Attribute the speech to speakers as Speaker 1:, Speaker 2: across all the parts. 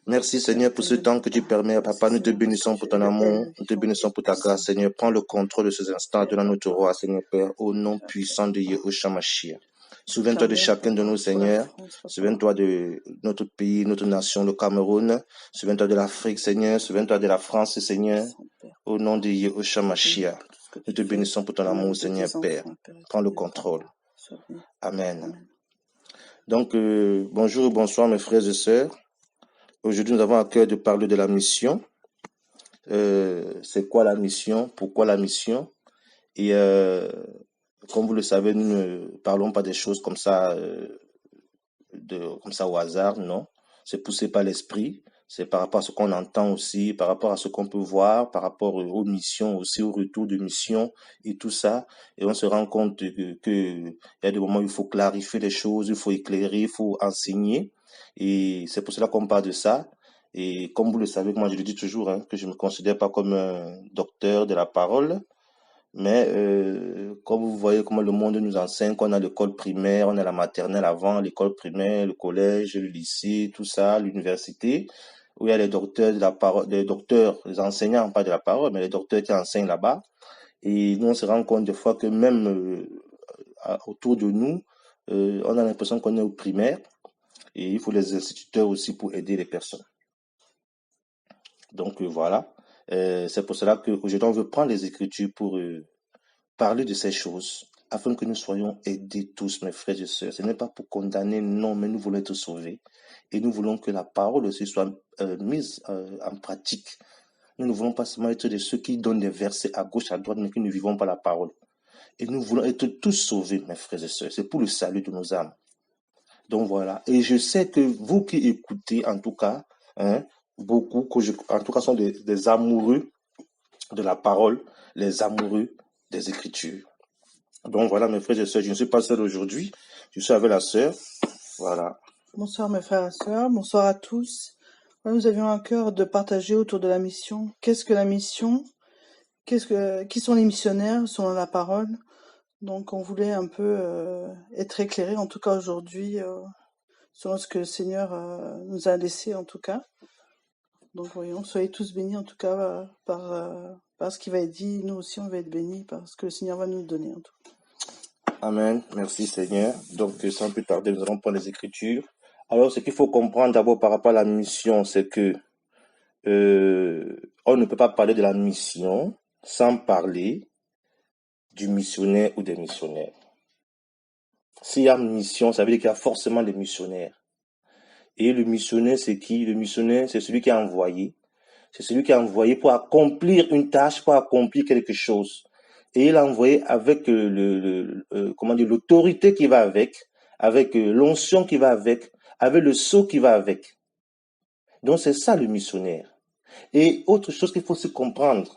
Speaker 1: Merci Seigneur pour ce temps que tu permets. Papa, nous te bénissons pour ton amour, nous te bénissons pour ta grâce. Seigneur, prends le contrôle de ces instants de notre roi, Seigneur Père, au nom puissant de Yahushua Mashiach. Souviens-toi de chacun de nous, Seigneur. Souviens-toi de notre pays, notre nation, le Cameroun. Souviens-toi de l'Afrique, Seigneur. Souviens-toi de la France, Seigneur. Au nom de Yahushua Mashiach. Nous te bénissons pour ton amour, Seigneur Père. Prends le contrôle. Amen. Donc, bonjour et bonsoir mes frères et sœurs. Aujourd'hui, nous avons à cœur de parler de la mission. C'est quoi la mission? Pourquoi la mission? Et comme vous le savez, nous ne parlons pas des choses comme ça, comme ça au hasard, non. C'est poussé par l'esprit. C'est par rapport à ce qu'on entend aussi, par rapport à ce qu'on peut voir, par rapport aux missions aussi, au retour de mission et tout ça. Et on se rend compte que il y a des moments où il faut clarifier les choses, il faut éclairer, il faut enseigner. Et c'est pour cela qu'on parle de ça. Et comme vous le savez, moi je le dis toujours, hein, que je me considère pas comme un docteur de la parole, mais comme vous voyez comment le monde nous enseigne, qu'on a l'école primaire, on a la maternelle avant, l'école primaire, le collège, le lycée, tout ça, l'université, où il y a les docteurs de la parole, les docteurs, les enseignants, pas de la parole, mais les docteurs qui enseignent là-bas. Et nous, on se rend compte des fois que même autour de nous, on a l'impression qu'on est au primaire, et il faut les instituteurs aussi pour aider les personnes. Donc voilà, c'est pour cela qu'aujourd'hui on veut prendre les Écritures pour parler de ces choses, afin que nous soyons aidés tous, mes frères et sœurs. Ce n'est pas pour condamner, non, mais nous voulons être sauvés. Et nous voulons que la parole aussi soit mise en pratique. Nous ne voulons pas seulement être de ceux qui donnent des versets à gauche, à droite, mais qui ne vivons pas la parole. Et nous voulons être tous sauvés, mes frères et sœurs. C'est pour le salut de nos âmes. Donc voilà. Et je sais que vous qui écoutez, en tout cas, hein, beaucoup, en tout cas, sont des amoureux de la parole, les amoureux des Écritures. Donc voilà, mes frères et sœurs, je ne suis pas seul aujourd'hui, je suis avec la sœur. Voilà.
Speaker 2: Bonsoir mes frères et sœurs, bonsoir à tous. Nous avions à cœur de partager autour de la mission. Qu'est-ce que la mission? Qui sont les missionnaires selon la parole? Donc on voulait un peu être éclairé, en tout cas aujourd'hui, selon ce que le Seigneur nous a laissé en tout cas. Donc voyons, soyez tous bénis en tout cas par ce qui va être dit. Nous aussi on va être bénis par ce que le Seigneur va nous donner en tout cas.
Speaker 1: Amen, merci Seigneur. Donc sans plus tarder, nous allons prendre les Écritures. Alors ce qu'il faut comprendre d'abord par rapport à la mission, c'est que on ne peut pas parler de la mission sans parler du missionnaire ou des missionnaires. S'il y a mission, ça veut dire qu'il y a forcément des missionnaires. Et le missionnaire, c'est qui? Le missionnaire, c'est celui qui est envoyé. C'est celui qui est envoyé pour accomplir une tâche, pour accomplir quelque chose. Et il est envoyé avec l'autorité qui va avec l'onction qui va avec le sceau qui va avec. Donc c'est ça le missionnaire. Et autre chose qu'il faut se comprendre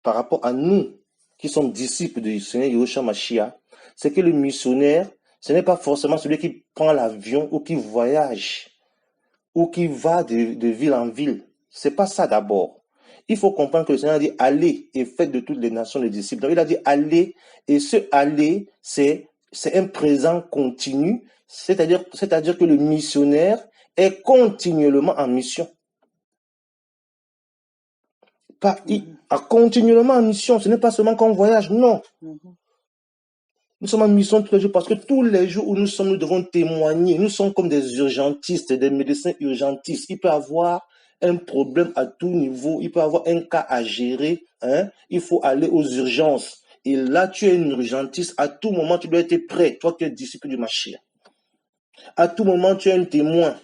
Speaker 1: par rapport à nous qui sommes disciples du Seigneur Yahushua Mashiach, c'est que le missionnaire, ce n'est pas forcément celui qui prend l'avion ou qui voyage ou qui va de ville en ville. C'est pas ça d'abord. Il faut comprendre que le Seigneur a dit allez et faites de toutes les nations les disciples. Donc il a dit allez, et ce aller, c'est un présent continu, c'est-à-dire que le missionnaire est continuellement en mission. Continuellement en mission, ce n'est pas seulement qu'on voyage, non. Nous sommes en mission tous les jours parce que tous les jours où nous sommes, nous devons témoigner. Nous sommes comme des urgentistes, des médecins urgentistes. Il peut avoir un problème à tout niveau, il peut avoir un cas à gérer, hein. Il faut aller aux urgences. Et là, tu es une urgentiste. À tout moment, tu dois être prêt. Toi qui es disciple du Mashiach. À tout moment, tu es un témoin.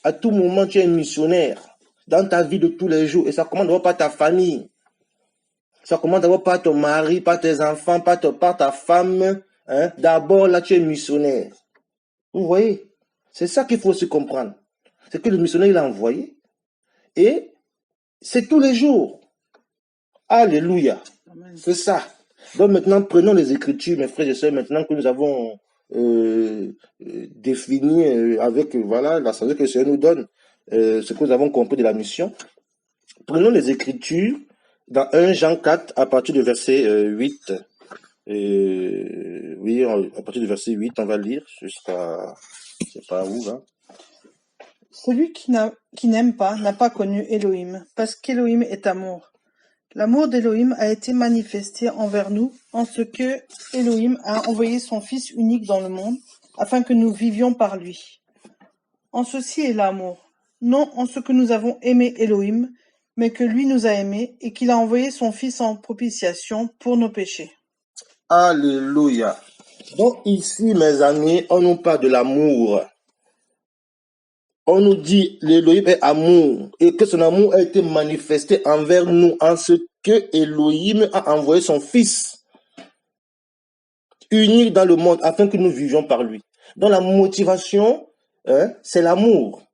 Speaker 1: À tout moment, tu es un missionnaire dans ta vie de tous les jours. Et ça commence d'abord par ta famille. Ça commence d'abord par ton mari, par tes enfants, par ta femme. Hein? D'abord, là, tu es missionnaire. Vous voyez? C'est ça qu'il faut aussi comprendre. C'est que le missionnaire, il a envoyé. Et c'est tous les jours. Alléluia. Amen. C'est ça. Donc maintenant, prenons les Écritures, mes frères et sœurs, maintenant que nous avons défini avec voilà la sagesse que le Seigneur nous donne, ce que nous avons compris de la mission. Prenons les Écritures dans 1 Jean 4 à partir du verset 8. Oui, à partir du verset 8, on va lire jusqu'à, je sais pas où, là.
Speaker 2: Celui qui n'aime pas n'a pas connu Elohim, parce qu'Elohim est amour. L'amour d'Elohim a été manifesté envers nous en ce que Elohim a envoyé son Fils unique dans le monde, afin que nous vivions par lui. En ceci est l'amour, non en ce que nous avons aimé Elohim, mais que lui nous a aimés et qu'il a envoyé son Fils en propitiation pour nos péchés.
Speaker 1: Alléluia. Donc ici, mes amis, on nous parle de l'amour. On nous dit l'Elohim est amour et que son amour a été manifesté envers nous en ce que Elohim a envoyé son Fils unique dans le monde afin que nous vivions par lui. Donc la motivation, c'est l'amour.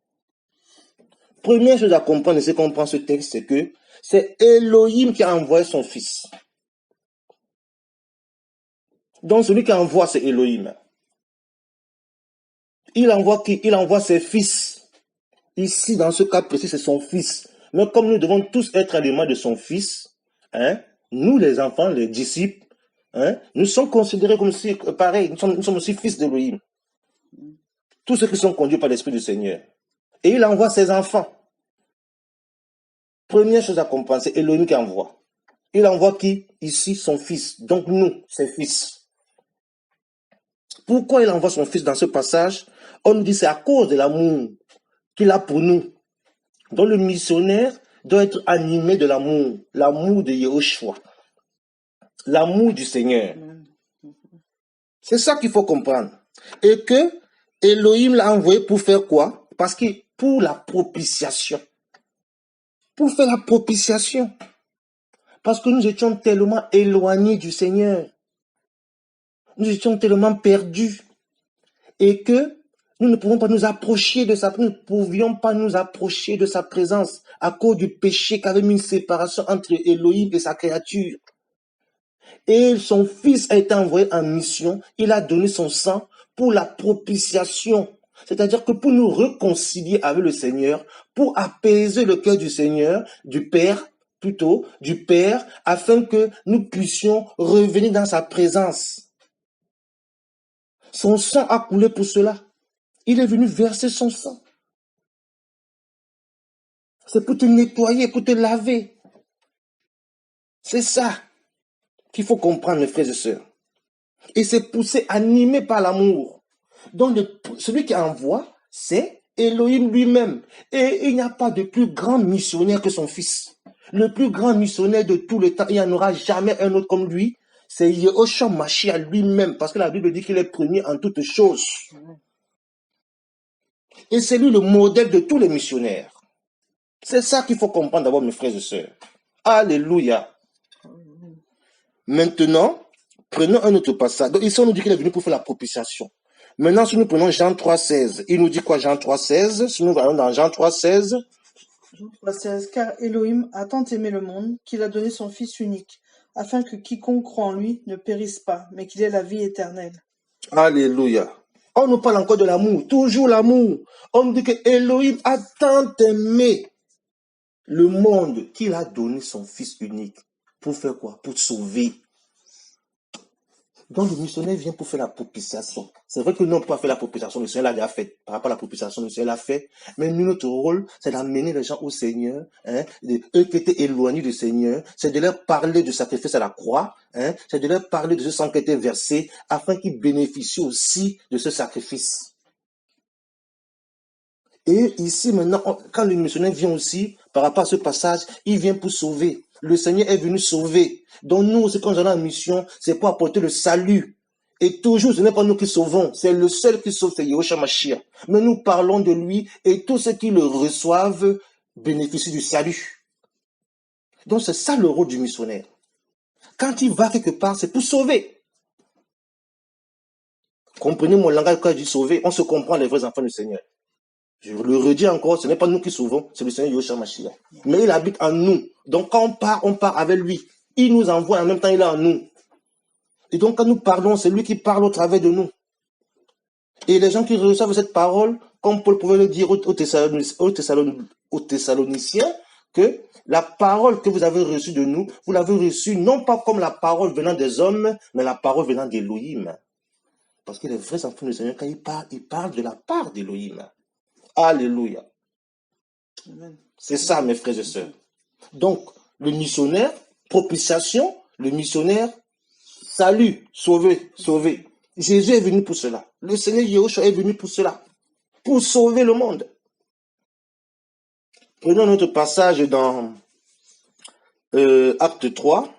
Speaker 1: Première chose à comprendre, c'est qu'on prend ce texte, c'est que c'est Elohim qui a envoyé son Fils. Donc celui qui envoie, c'est Elohim. Il envoie qui? Il envoie ses fils. Ici, dans ce cas précis, c'est son Fils. Mais comme nous devons tous être à l'image de son Fils, nous les enfants, les disciples, nous sommes considérés comme si, pareil, nous sommes aussi fils d'Elohim. Tous ceux qui sont conduits par l'Esprit du Seigneur. Et il envoie ses enfants. Première chose à comprendre, c'est Elohim qui envoie. Il envoie qui? Ici, son Fils. Donc nous, ses fils. Pourquoi il envoie son Fils dans ce passage? On nous dit c'est à cause de l'amour qu'il a pour nous. Donc le missionnaire doit être animé de l'amour. L'amour de Yehoshua. L'amour du Seigneur. C'est ça qu'il faut comprendre. Et que Elohim l'a envoyé pour faire quoi? Parce que pour la propitiation. Pour faire la propitiation. Parce que nous étions tellement éloignés du Seigneur. Nous étions tellement perdus. Et que nous ne pouvions pas nous approcher de sa présence. Nous ne pouvions pas nous approcher de sa présence à cause du péché qui avait mis une séparation entre Elohim et sa créature. Et son Fils a été envoyé en mission. Il a donné son sang pour la propitiation. C'est-à-dire que pour nous réconcilier avec le Seigneur, pour apaiser le cœur du Seigneur, du Père, afin que nous puissions revenir dans sa présence. Son sang a coulé pour cela. Il est venu verser son sang. C'est pour te nettoyer, pour te laver. C'est ça qu'il faut comprendre, mes frères et sœurs. Et c'est poussé, animé par l'amour. Donc, celui qui envoie, c'est Elohim lui-même. Et il n'y a pas de plus grand missionnaire que son Fils. Le plus grand missionnaire de tout le temps, il n'y en aura jamais un autre comme lui. C'est Yehoshua Mashiach lui-même, parce que la Bible dit qu'il est premier en toutes choses. Et c'est lui le modèle de tous les missionnaires. C'est ça qu'il faut comprendre d'abord, mes frères et sœurs. Alléluia. Maintenant, prenons un autre passage. Donc ici, on nous dit qu'il est venu pour faire la propitiation. Maintenant, si nous prenons Jean 3,16, il nous dit quoi, Jean 3,16? Si nous allons dans Jean 3,16.
Speaker 2: Jean 3,16, car Elohim a tant aimé le monde qu'il a donné son Fils unique, afin que quiconque croit en lui ne périsse pas, mais qu'il ait la vie éternelle.
Speaker 1: Alléluia. On nous parle encore de l'amour, toujours l'amour. On nous dit que Elohim a tant aimé le monde qu'il a donné son Fils unique. Pour faire quoi? Pour sauver. Donc le missionnaire vient pour faire la propitiation. C'est vrai que nous, on peut pas faire la propitiation, le Seigneur l'a déjà fait. Par rapport à la propitiation, le Seigneur l'a fait. Mais nous, notre rôle, c'est d'amener les gens au Seigneur, eux qui étaient éloignés du Seigneur, c'est de leur parler du sacrifice à la croix, c'est de leur parler de ce sang qui a été versé, afin qu'ils bénéficient aussi de ce sacrifice. Et ici, maintenant, quand le missionnaire vient aussi, par rapport à ce passage, il vient pour sauver. Le Seigneur est venu sauver. Donc nous, quand nous allons en mission, c'est pour apporter le salut. Et toujours, ce n'est pas nous qui sauvons. C'est le seul qui sauve, c'est Yehoshua Mashiach. Mais nous parlons de lui et tous ceux qui le reçoivent bénéficient du salut. Donc c'est ça le rôle du missionnaire. Quand il va quelque part, c'est pour sauver. Comprenez mon langage quand je dis sauver, on se comprend les vrais enfants du Seigneur. Je le redis encore, ce n'est pas nous qui sauvons, c'est le Seigneur Yehoshua Mashiach. Mais il habite en nous. Donc quand on part avec lui. Il nous envoie, en même temps il est en nous. Et donc quand nous parlons, c'est lui qui parle au travers de nous. Et les gens qui reçoivent cette parole, comme Paul pouvait le dire aux Thessaloniciens, que la parole que vous avez reçue de nous, vous l'avez reçue non pas comme la parole venant des hommes, mais la parole venant d'Elohim. Parce que les vrais enfants du Seigneur, quand ils parlent de la part d'Elohim. Alléluia.
Speaker 2: Amen.
Speaker 1: C'est ça, mes frères et sœurs. Donc, le missionnaire, propitiation, le missionnaire, salut, sauver, sauver. Jésus est venu pour cela. Le Seigneur Yahushua est venu pour cela, pour sauver le monde. Prenons notre passage dans Acte 3.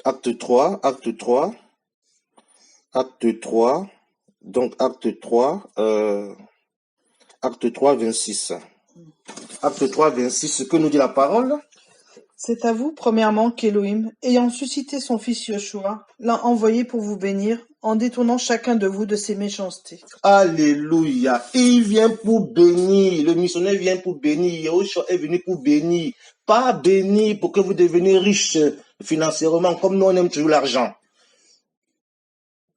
Speaker 1: Acte 3, Acte 3, Acte 3, donc Acte 3, Acte 3, 26. Acte 3, 26, ce que nous dit la parole.
Speaker 2: C'est à vous, premièrement, qu'Élohim, ayant suscité son fils Yoshua, l'a envoyé pour vous bénir, en détournant chacun de vous de ses méchancetés.
Speaker 1: Alléluia. Il vient pour bénir. Le missionnaire vient pour bénir. Yahushua est venu pour bénir. Pas bénir pour que vous deveniez riches financièrement, comme nous on aime toujours l'argent.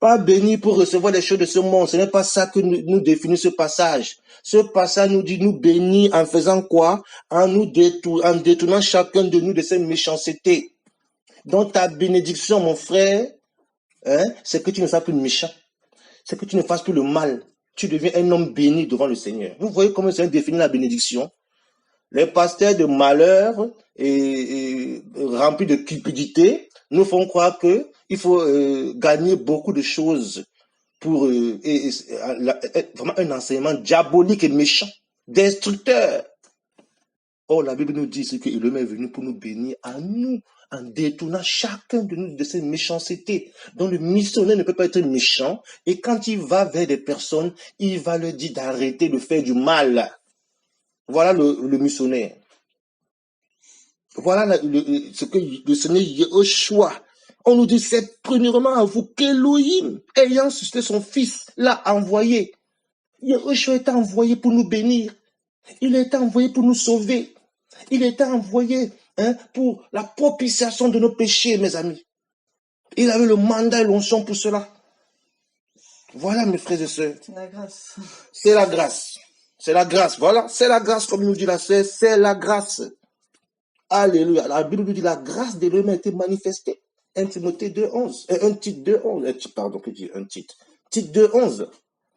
Speaker 1: Pas béni pour recevoir les choses de ce monde. Ce n'est pas ça que nous définit ce passage. Ce passage nous dit nous bénir en faisant quoi? En détournant chacun de nous de ses méchancetés. Donc ta bénédiction, mon frère, c'est que tu ne sois plus méchant. C'est que tu ne fasses plus le mal. Tu deviens un homme béni devant le Seigneur. Vous voyez comment c'est défini la bénédiction? Les pasteurs de malheur et remplis de cupidité nous font croire que il faut gagner beaucoup de choses pour vraiment un enseignement diabolique et méchant, destructeur. Or, la Bible nous dit que l'homme est venu pour nous bénir à nous, en détournant chacun de nous de ses méchancetés. Donc, le missionnaire ne peut pas être méchant, et quand il va vers des personnes, il va leur dire d'arrêter de faire du mal. Voilà le missionnaire. Voilà ce que le Seigneur Yahushua, on nous dit, c'est premièrement à vous qu'Élohim, ayant suscité son fils, l'a envoyé. Yahushua est envoyé pour nous bénir. Il est envoyé pour nous sauver. Il est envoyé pour la propitiation de nos péchés, mes amis. Il avait le mandat et l'onction pour cela. Voilà, mes frères et sœurs.
Speaker 2: C'est la grâce.
Speaker 1: C'est la grâce. C'est la grâce. Voilà, c'est la grâce, comme nous dit la sœur, c'est la grâce. Alléluia. La Bible nous dit la grâce de l'homme a été manifestée. 1 Timothée 2.11. Un titre 2.11. Pardon, que dit un titre? Titre 2.11.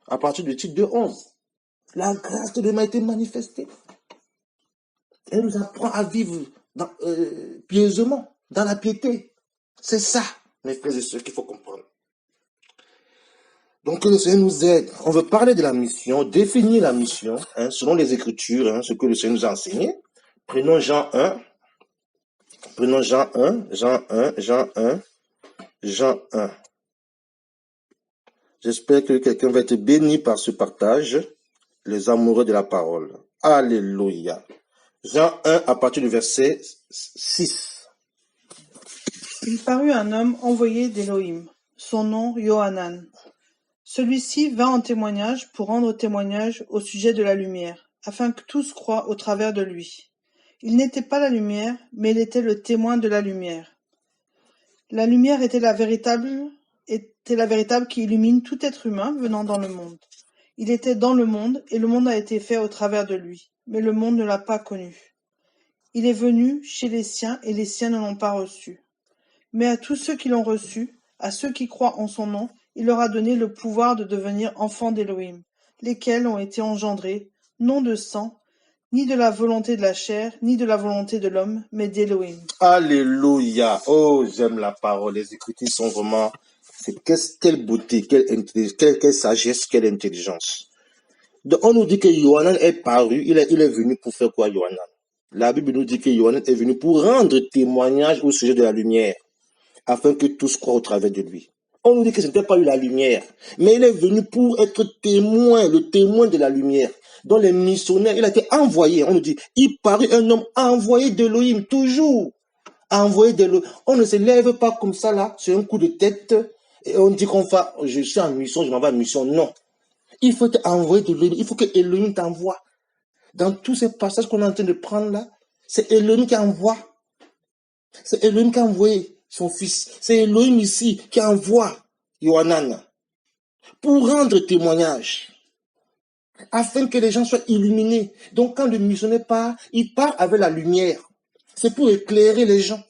Speaker 1: À partir du titre 2.11. La grâce de l'homme a été manifestée. Elle nous apprend à vivre pieusement, dans la piété. C'est ça, mes frères et sœurs, qu'il faut comprendre. Donc, que le Seigneur nous aide. On veut parler de la mission, définir la mission, selon les Écritures, ce que le Seigneur nous a enseigné. Prenons Jean 1. Prenons Jean 1. J'espère que quelqu'un va être béni par ce partage, les amoureux de la parole. Alléluia. Jean 1 à partir du verset 6.
Speaker 2: Il parut un homme envoyé d'Élohim, son nom Yohanan. Celui-ci vint en témoignage pour rendre témoignage au sujet de la lumière, afin que tous croient au travers de lui. Il n'était pas la lumière, mais il était le témoin de la lumière. La lumière était la véritable qui illumine tout être humain venant dans le monde. Il était dans le monde, et le monde a été fait au travers de lui, mais le monde ne l'a pas connu. Il est venu chez les siens, et les siens ne l'ont pas reçu. Mais à tous ceux qui l'ont reçu, à ceux qui croient en son nom, il leur a donné le pouvoir de devenir enfants d'Élohim, lesquels ont été engendrés, non de sang, ni de la volonté de la chair, ni de la volonté de l'homme, mais d'Élohim.
Speaker 1: Alléluia. Oh, j'aime la parole. Les Écritures sont vraiment... Quelle beauté, quelle sagesse, quelle intelligence. Donc, on nous dit que Yohanan est paru, il est venu pour faire quoi, Yohanan? La Bible nous dit que Yohanan est venu pour rendre témoignage au sujet de la lumière, afin que tous croient au travers de lui. On nous dit que ce n'était pas lui la lumière, mais il est venu pour être témoin, le témoin de la lumière. Dans les missionnaires, il a été envoyé, on nous dit, il parut un homme envoyé d'Élohim, toujours envoyé d'Élohim. On ne se lève pas comme ça là, sur un coup de tête, et on dit qu'on va, je suis en mission, je m'en vais en mission. Non. Il faut t'envoyer de l'Élohim, il faut que Élohim t'envoie. Dans tous ces passages qu'on est en train de prendre là, c'est Élohim qui envoie. C'est Élohim qui a envoyé son fils. C'est Élohim ici qui envoie Yohanan pour rendre témoignage, afin que les gens soient illuminés. Donc quand le missionnaire part, il part avec la lumière. C'est pour éclairer les gens.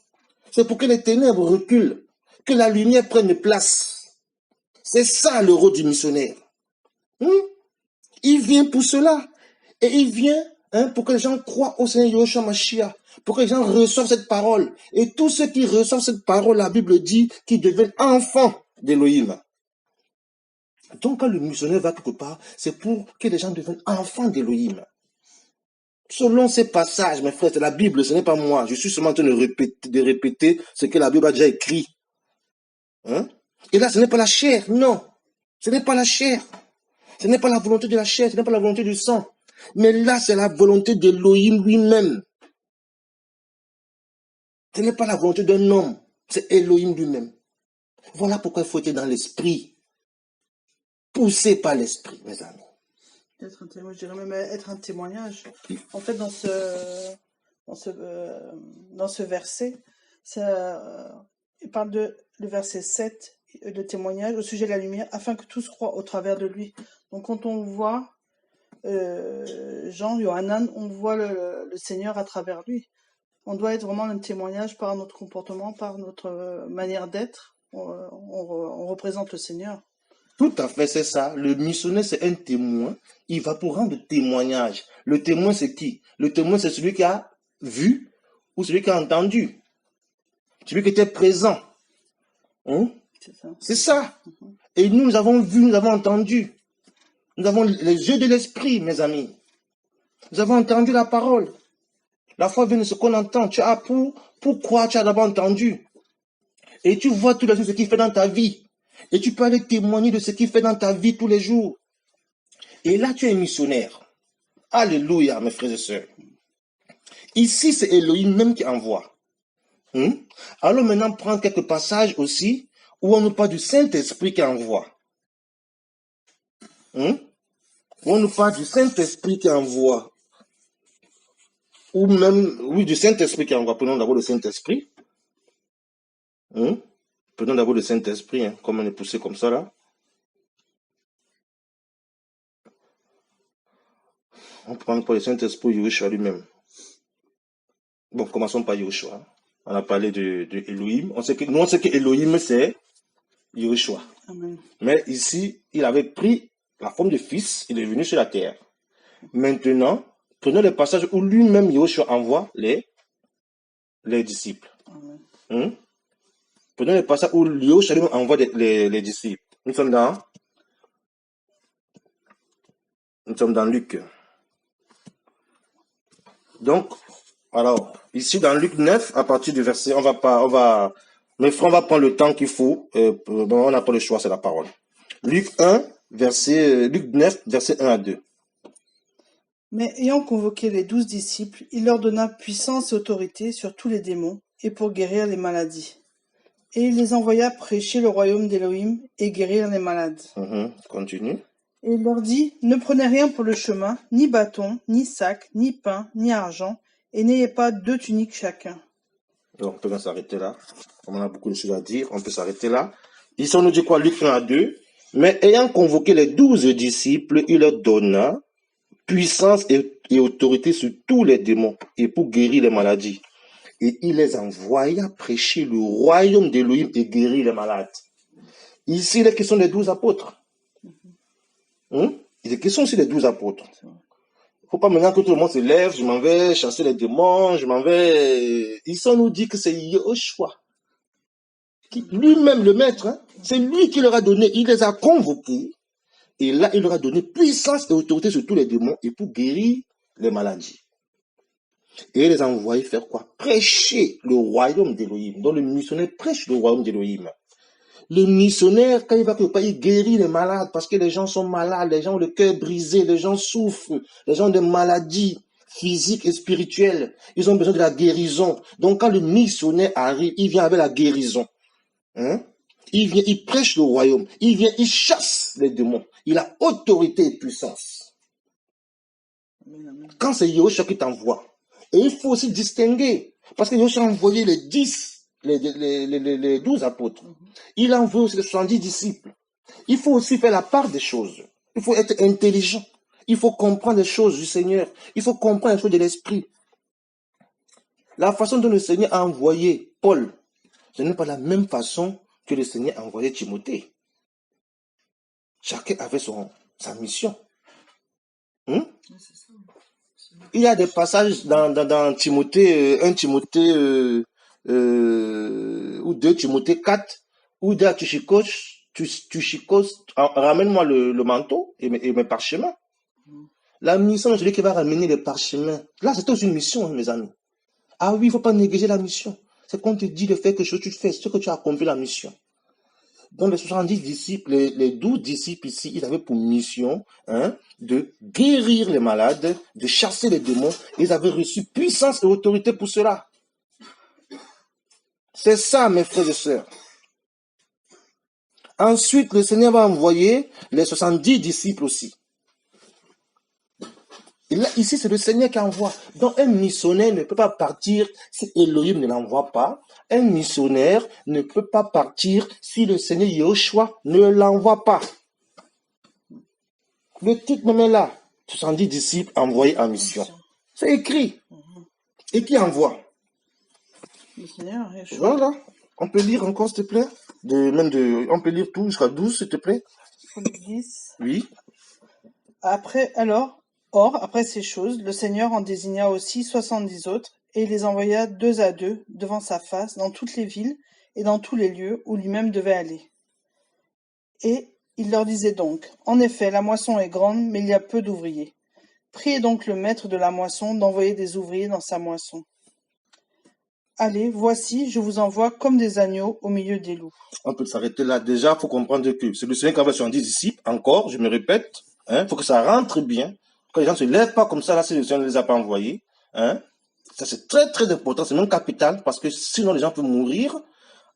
Speaker 1: C'est pour que les ténèbres reculent, que la lumière prenne place. C'est ça le rôle du missionnaire. Il vient pour cela. Et il vient pour que les gens croient au Seigneur Yahushua Mashiach, pour que les gens reçoivent cette parole. Et tous ceux qui reçoivent cette parole, la Bible dit qu'ils deviennent enfants d'Élohim. Donc quand le missionnaire va quelque part, c'est pour que les gens deviennent enfants d'Élohim. Selon ces passages, mes frères, c'est la Bible, ce n'est pas moi. Je suis seulement en train de répéter ce que la Bible a déjà écrit. Hein? Et là, ce n'est pas la chair, non. Ce n'est pas la chair. Ce n'est pas la volonté de la chair, ce n'est pas la volonté du sang. Mais là, c'est la volonté d'Élohim lui-même. Ce n'est pas la volonté d'un homme, c'est Élohim lui-même. Voilà pourquoi il faut être dans l'esprit. Poussé par l'esprit, mes amis.
Speaker 2: Je dirais même être un témoignage. En fait, dans ce verset, il parle de le verset 7, le témoignage au sujet de la lumière, afin que tous croient au travers de lui. Donc quand on voit Jean, Yohanan, on voit le Seigneur à travers lui. On doit être vraiment un témoignage par notre comportement, par notre manière d'être. On représente le Seigneur.
Speaker 1: Tout à fait, c'est ça. Le missionnaire, c'est un témoin. Il va pour rendre témoignage. Le témoin, c'est qui? Le témoin, c'est celui qui a vu ou celui qui a entendu. Celui qui était présent. Hein? C'est ça. Et nous avons vu, nous avons entendu. Nous avons les yeux de l'esprit, mes amis. Nous avons entendu la parole. La foi vient de ce qu'on entend. Tu as pourquoi tu as d'abord entendu. Et tu vois tout ce qu'il fait dans ta vie. Et tu peux aller témoigner de ce qu'il fait dans ta vie tous les jours. Et là, tu es missionnaire. Alléluia, mes frères et sœurs. Ici, c'est Elohim même qui envoie. Alors maintenant, prendre quelques passages aussi où on nous parle du Saint-Esprit qui envoie. Où on nous parle du Saint-Esprit qui envoie. Ou même, oui, du Saint-Esprit qui envoie. Prenons d'abord le Saint-Esprit. Prenons d'abord le Saint-Esprit, comme on est poussé comme ça là. On prend pour le Saint-Esprit Yahushua lui-même. Bon, commençons par Yahushua. On a parlé de Elohim. On sait que Elohim c'est Yahushua.
Speaker 2: Amen.
Speaker 1: Mais ici, il avait pris la forme de fils, il est venu sur la terre. Maintenant, prenons les passages où lui-même Yahushua envoie les disciples. Prenons les passages où Yahushua lui-même envoie les disciples. Nous sommes dans Luc. Donc, alors, ici dans Luc 9, à partir du verset, mes frères, on va prendre le temps qu'il faut. On n'a pas le choix, c'est la parole. Luc 9, verset 1 à 2.
Speaker 2: Mais ayant convoqué les 12 disciples, il leur donna puissance et autorité sur tous les démons, et pour guérir les maladies. Et il les envoya prêcher le royaume d'Élohim et guérir les malades.
Speaker 1: Continue.
Speaker 2: Et il leur dit, ne prenez rien pour le chemin, ni bâton, ni sac, ni pain, ni argent, et n'ayez pas 2 tuniques chacun.
Speaker 1: Donc, on peut s'arrêter là. Comme on a beaucoup de choses à dire, on peut s'arrêter là. Ici, on nous dit quoi? Luc 1 à 2. Mais ayant convoqué les 12 disciples, il leur donna puissance et autorité sur tous les démons et pour guérir les maladies. Et il les envoya prêcher le royaume d'Élohim et guérir les malades. Ici, il est question des 12 apôtres. Il est question aussi des 12 apôtres. Il ne faut pas maintenant que tout le monde se lève, je m'en vais chasser les démons, je m'en vais... Ici, on nous dit que c'est Yahushua. Lui-même le maître, c'est lui qui leur a donné, il les a convoqués. Et là, il leur a donné puissance et autorité sur tous les démons et pour guérir les maladies. Et il les a envoyés faire quoi? Prêcher le royaume d'Élohim. Donc le missionnaire prêche le royaume d'Élohim. Le missionnaire, quand il va quelque part, il guérit les malades parce que les gens sont malades, les gens ont le cœur brisé, les gens souffrent, les gens ont des maladies physiques et spirituelles. Ils ont besoin de la guérison. Donc quand le missionnaire arrive, il vient avec la guérison. Il vient, il prêche le royaume. Il vient, il chasse les démons. Il a autorité et puissance. Quand c'est Yahushua qui t'envoie, et il faut aussi distinguer, parce que Yahushua a envoyé les 12 apôtres. Il a envoyé aussi les 70 disciples. Il faut aussi faire la part des choses. Il faut être intelligent. Il faut comprendre les choses du Seigneur. Il faut comprendre les choses de l'Esprit. La façon dont le Seigneur a envoyé Paul, ce n'est pas la même façon que le Seigneur a envoyé Timothée. Chacun avait sa mission. Hein? Il y a des passages dans Timothée, 1 Timothée ou 2 Timothée 4, où il dit à Tuchikos, ramène-moi le manteau et mes parchemins. La mission de celui qui va ramener les parchemins. Là, c'est aussi une mission, hein, mes amis. Ah oui, il ne faut pas négliger la mission. C'est qu'on te dit de faire quelque chose, tu fais ce que tu as accompli la mission. Donc les 70 disciples, les 12 disciples ici, ils avaient pour mission de guérir les malades, de chasser les démons. Ils avaient reçu puissance et autorité pour cela. C'est ça, mes frères et sœurs. Ensuite, le Seigneur va envoyer les 70 disciples aussi. Et là, ici, c'est le Seigneur qui envoie. Donc, un missionnaire ne peut pas partir si Elohim ne l'envoie pas. Un missionnaire ne peut pas partir si le Seigneur Yahushua ne l'envoie pas. Le titre même est là. 70 disciples envoyés en mission. C'est écrit. Et qui envoie?
Speaker 2: Le Seigneur Yahushua.
Speaker 1: Voilà. On peut lire encore, s'il te plaît. On peut lire tout jusqu'à 12, s'il te plaît.
Speaker 2: 10.
Speaker 1: Oui.
Speaker 2: Après ces choses, le Seigneur en désigna aussi 70 autres, et il les envoya 2 à 2 devant sa face dans toutes les villes et dans tous les lieux où lui-même devait aller. Et il leur disait donc, en effet, la moisson est grande, mais il y a peu d'ouvriers. Priez donc le maître de la moisson d'envoyer des ouvriers dans sa moisson. Allez, voici, je vous envoie comme des agneaux au milieu des loups.
Speaker 1: On peut s'arrêter là. Déjà, il faut comprendre que c'est le Seigneur qui envoie 70 disciples. Encore, je me répète, faut que ça rentre bien. Que les gens ne se lèvent pas comme ça, là, si le Seigneur ne les a pas envoyés. Ça, c'est très, très important. C'est même capital, parce que sinon, les gens peuvent mourir.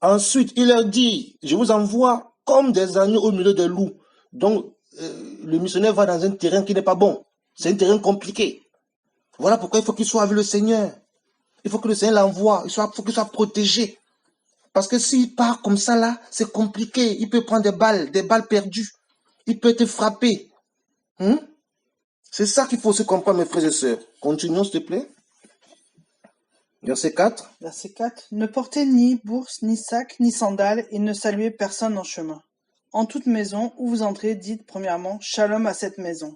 Speaker 1: Ensuite, il leur dit, je vous envoie comme des agneaux au milieu des loups. Donc, le missionnaire va dans un terrain qui n'est pas bon. C'est un terrain compliqué. Voilà pourquoi il faut qu'il soit avec le Seigneur. Il faut que le Seigneur l'envoie. Il faut qu'il soit protégé. Parce que s'il part comme ça, là, c'est compliqué. Il peut prendre des balles perdues. Il peut être frappé. C'est ça qu'il faut se comprendre, mes frères et sœurs. Continuons, s'il te plaît. Verset 4.
Speaker 2: Verset 4. Ne portez ni bourse, ni sac, ni sandales, et ne saluez personne en chemin. En toute maison où vous entrez, dites premièrement Shalom à cette maison.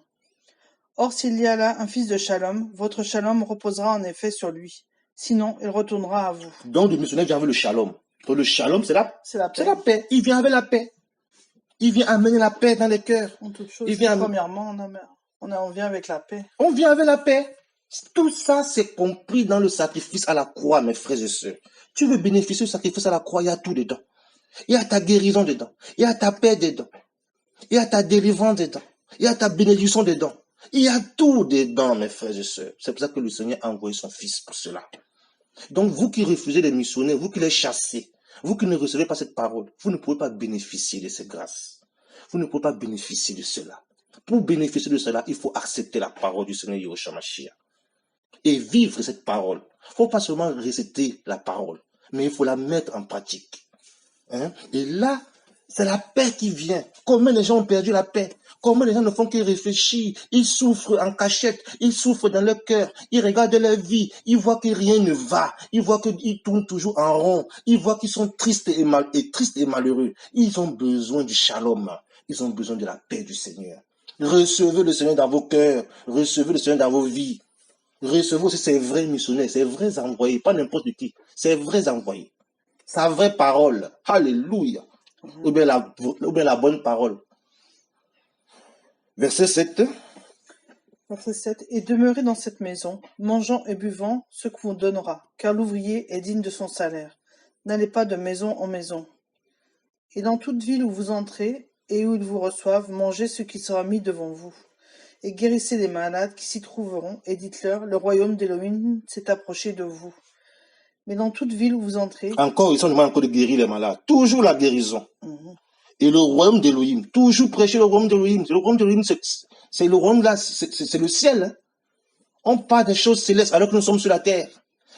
Speaker 2: Or, s'il y a là un fils de Shalom, votre Shalom reposera en effet sur lui. Sinon, il retournera à vous.
Speaker 1: Donc, le missionnaire vient avec le Shalom. Donc, le Shalom, c'est la
Speaker 2: paix.
Speaker 1: Il vient avec la paix. Il vient amener la paix dans les cœurs.
Speaker 2: En toute chose, premièrement, on vient avec la paix.
Speaker 1: On vient avec la paix. Tout ça, c'est compris dans le sacrifice à la croix, mes frères et sœurs. Tu veux bénéficier du sacrifice à la croix, il y a tout dedans. Il y a ta guérison dedans. Il y a ta paix dedans. Il y a ta délivrance dedans. Il y a ta bénédiction dedans. Il y a tout dedans, mes frères et sœurs. C'est pour ça que le Seigneur a envoyé son Fils pour cela. Donc, vous qui refusez les missionnaires, vous qui les chassez, vous qui ne recevez pas cette parole, vous ne pouvez pas bénéficier de ces grâces. Vous ne pouvez pas bénéficier de cela. Pour bénéficier de cela, il faut accepter la parole du Seigneur Yahushua Mashiach et vivre cette parole. Il ne faut pas seulement réciter la parole, mais il faut la mettre en pratique. Et là, c'est la paix qui vient. Combien de gens ont perdu la paix? Combien de gens ne font que réfléchir? Ils souffrent en cachette, ils souffrent dans leur cœur, ils regardent leur vie, ils voient que rien ne va, ils voient qu'ils tournent toujours en rond, ils voient qu'ils sont tristes et malheureux. Ils ont besoin du shalom, ils ont besoin de la paix du Seigneur. Recevez le Seigneur dans vos cœurs, recevez le Seigneur dans vos vies. Recevez aussi ces vrais missionnaires, ces vrais envoyés, pas n'importe qui, ces vrais envoyés. Sa vraie parole. Alléluia. Ou bien la bonne parole. Verset 7.
Speaker 2: Verset 7. Et demeurez dans cette maison, mangeant et buvant ce qu'on vous donnera, car l'ouvrier est digne de son salaire. N'allez pas de maison en maison. Et dans toute ville où vous entrez et où ils vous reçoivent, mangez ce qui sera mis devant vous. Et guérissez les malades qui s'y trouveront, et dites-leur, le royaume d'Élohim s'est approché de vous. Mais dans toute ville où vous entrez...
Speaker 1: Encore, ils sont demandés encore de guérir les malades. Toujours la guérison. Et le royaume d'Élohim. Toujours prêcher le royaume d'Élohim. Le royaume d'Élohim, c'est le royaume là, c'est le ciel. On parle des choses célestes alors que nous sommes sur la terre.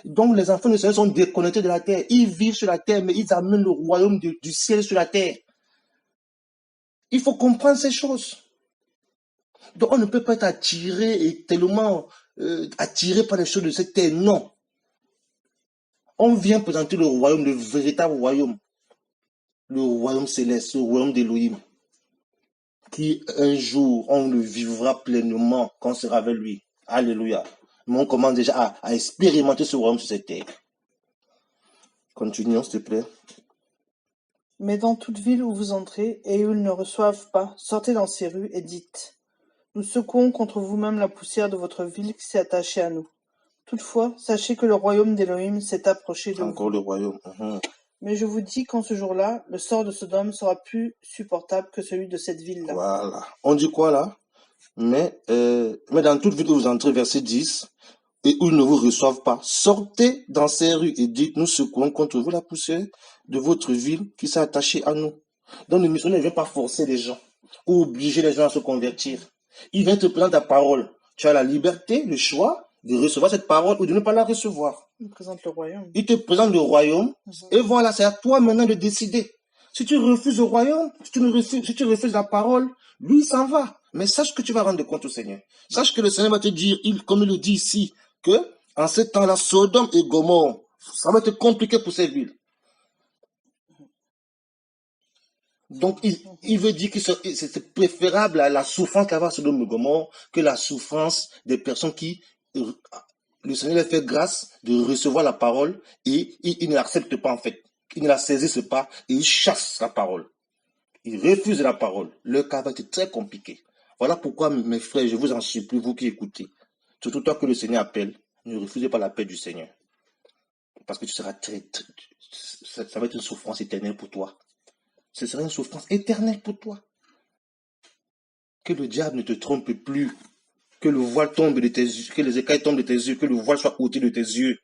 Speaker 1: Donc les enfants du Seigneur sont déconnectés de la terre. Ils vivent sur la terre, mais ils amènent le royaume du ciel sur la terre. Il faut comprendre ces choses. Donc on ne peut pas être attiré et tellement attiré par les choses de cette terre. Non. On vient présenter le royaume, le véritable royaume. Le royaume céleste, le royaume d'Élohim. qui un jour, on le vivra pleinement quand on sera avec lui. Alléluia. Mais on commence déjà à expérimenter ce royaume sur cette terre. Continuons, s'il te plaît.
Speaker 2: Mais dans toute ville où vous entrez, et où ils ne reçoivent pas, sortez dans ces rues et dites: Nous secouons contre vous-même la poussière de votre ville qui s'est attachée à nous. Toutefois, sachez que le royaume d'Élohim s'est approché de
Speaker 1: Encore
Speaker 2: vous.
Speaker 1: le royaume.
Speaker 2: Mais je vous dis qu'en ce jour-là, le sort de Sodome sera plus supportable que celui de cette ville-là.
Speaker 1: Voilà. On dit quoi là? Mais dans toute ville où vous entrez, verset 10, et où ils ne vous reçoivent pas, sortez dans ces rues et dites: Nous secouons contre vous la poussière de votre ville qui s'est attachée à nous. Donc le missionnaire ne vient pas forcer les gens ou obliger les gens à se convertir. Il vient te prendre ta parole. Tu as la liberté, le choix de recevoir cette parole ou de ne pas la recevoir.
Speaker 2: Il présente le royaume.
Speaker 1: Il te présente le royaume et voilà, c'est à toi maintenant de décider. Si tu refuses le royaume, si tu refuses la parole, lui il s'en va. Mais sache que tu vas rendre compte au Seigneur. Sache que le Seigneur va te dire, comme il le dit ici, que en ce temps-là, Sodome et Gomorrhe, ça va être compliqué pour ces villes. Donc, il veut dire que c'est préférable à la souffrance qu'avoir à Sodome et Gomorrhe que la souffrance des personnes qui, le Seigneur leur fait grâce de recevoir la parole et ils ne l'acceptent pas en fait. Ils ne la saisissent pas et ils chassent la parole. Ils refusent la parole. Leur cas va être très compliqué. Voilà pourquoi, mes frères, je vous en supplie, vous qui écoutez, surtout toi que le Seigneur appelle, ne refusez pas l'appel du Seigneur. Parce que tu seras ça va être une souffrance éternelle pour toi. Ce sera une souffrance éternelle pour toi. Que le diable ne te trompe plus. Que le voile tombe de tes yeux, que les écailles tombent de tes yeux, que le voile soit ôté de tes yeux.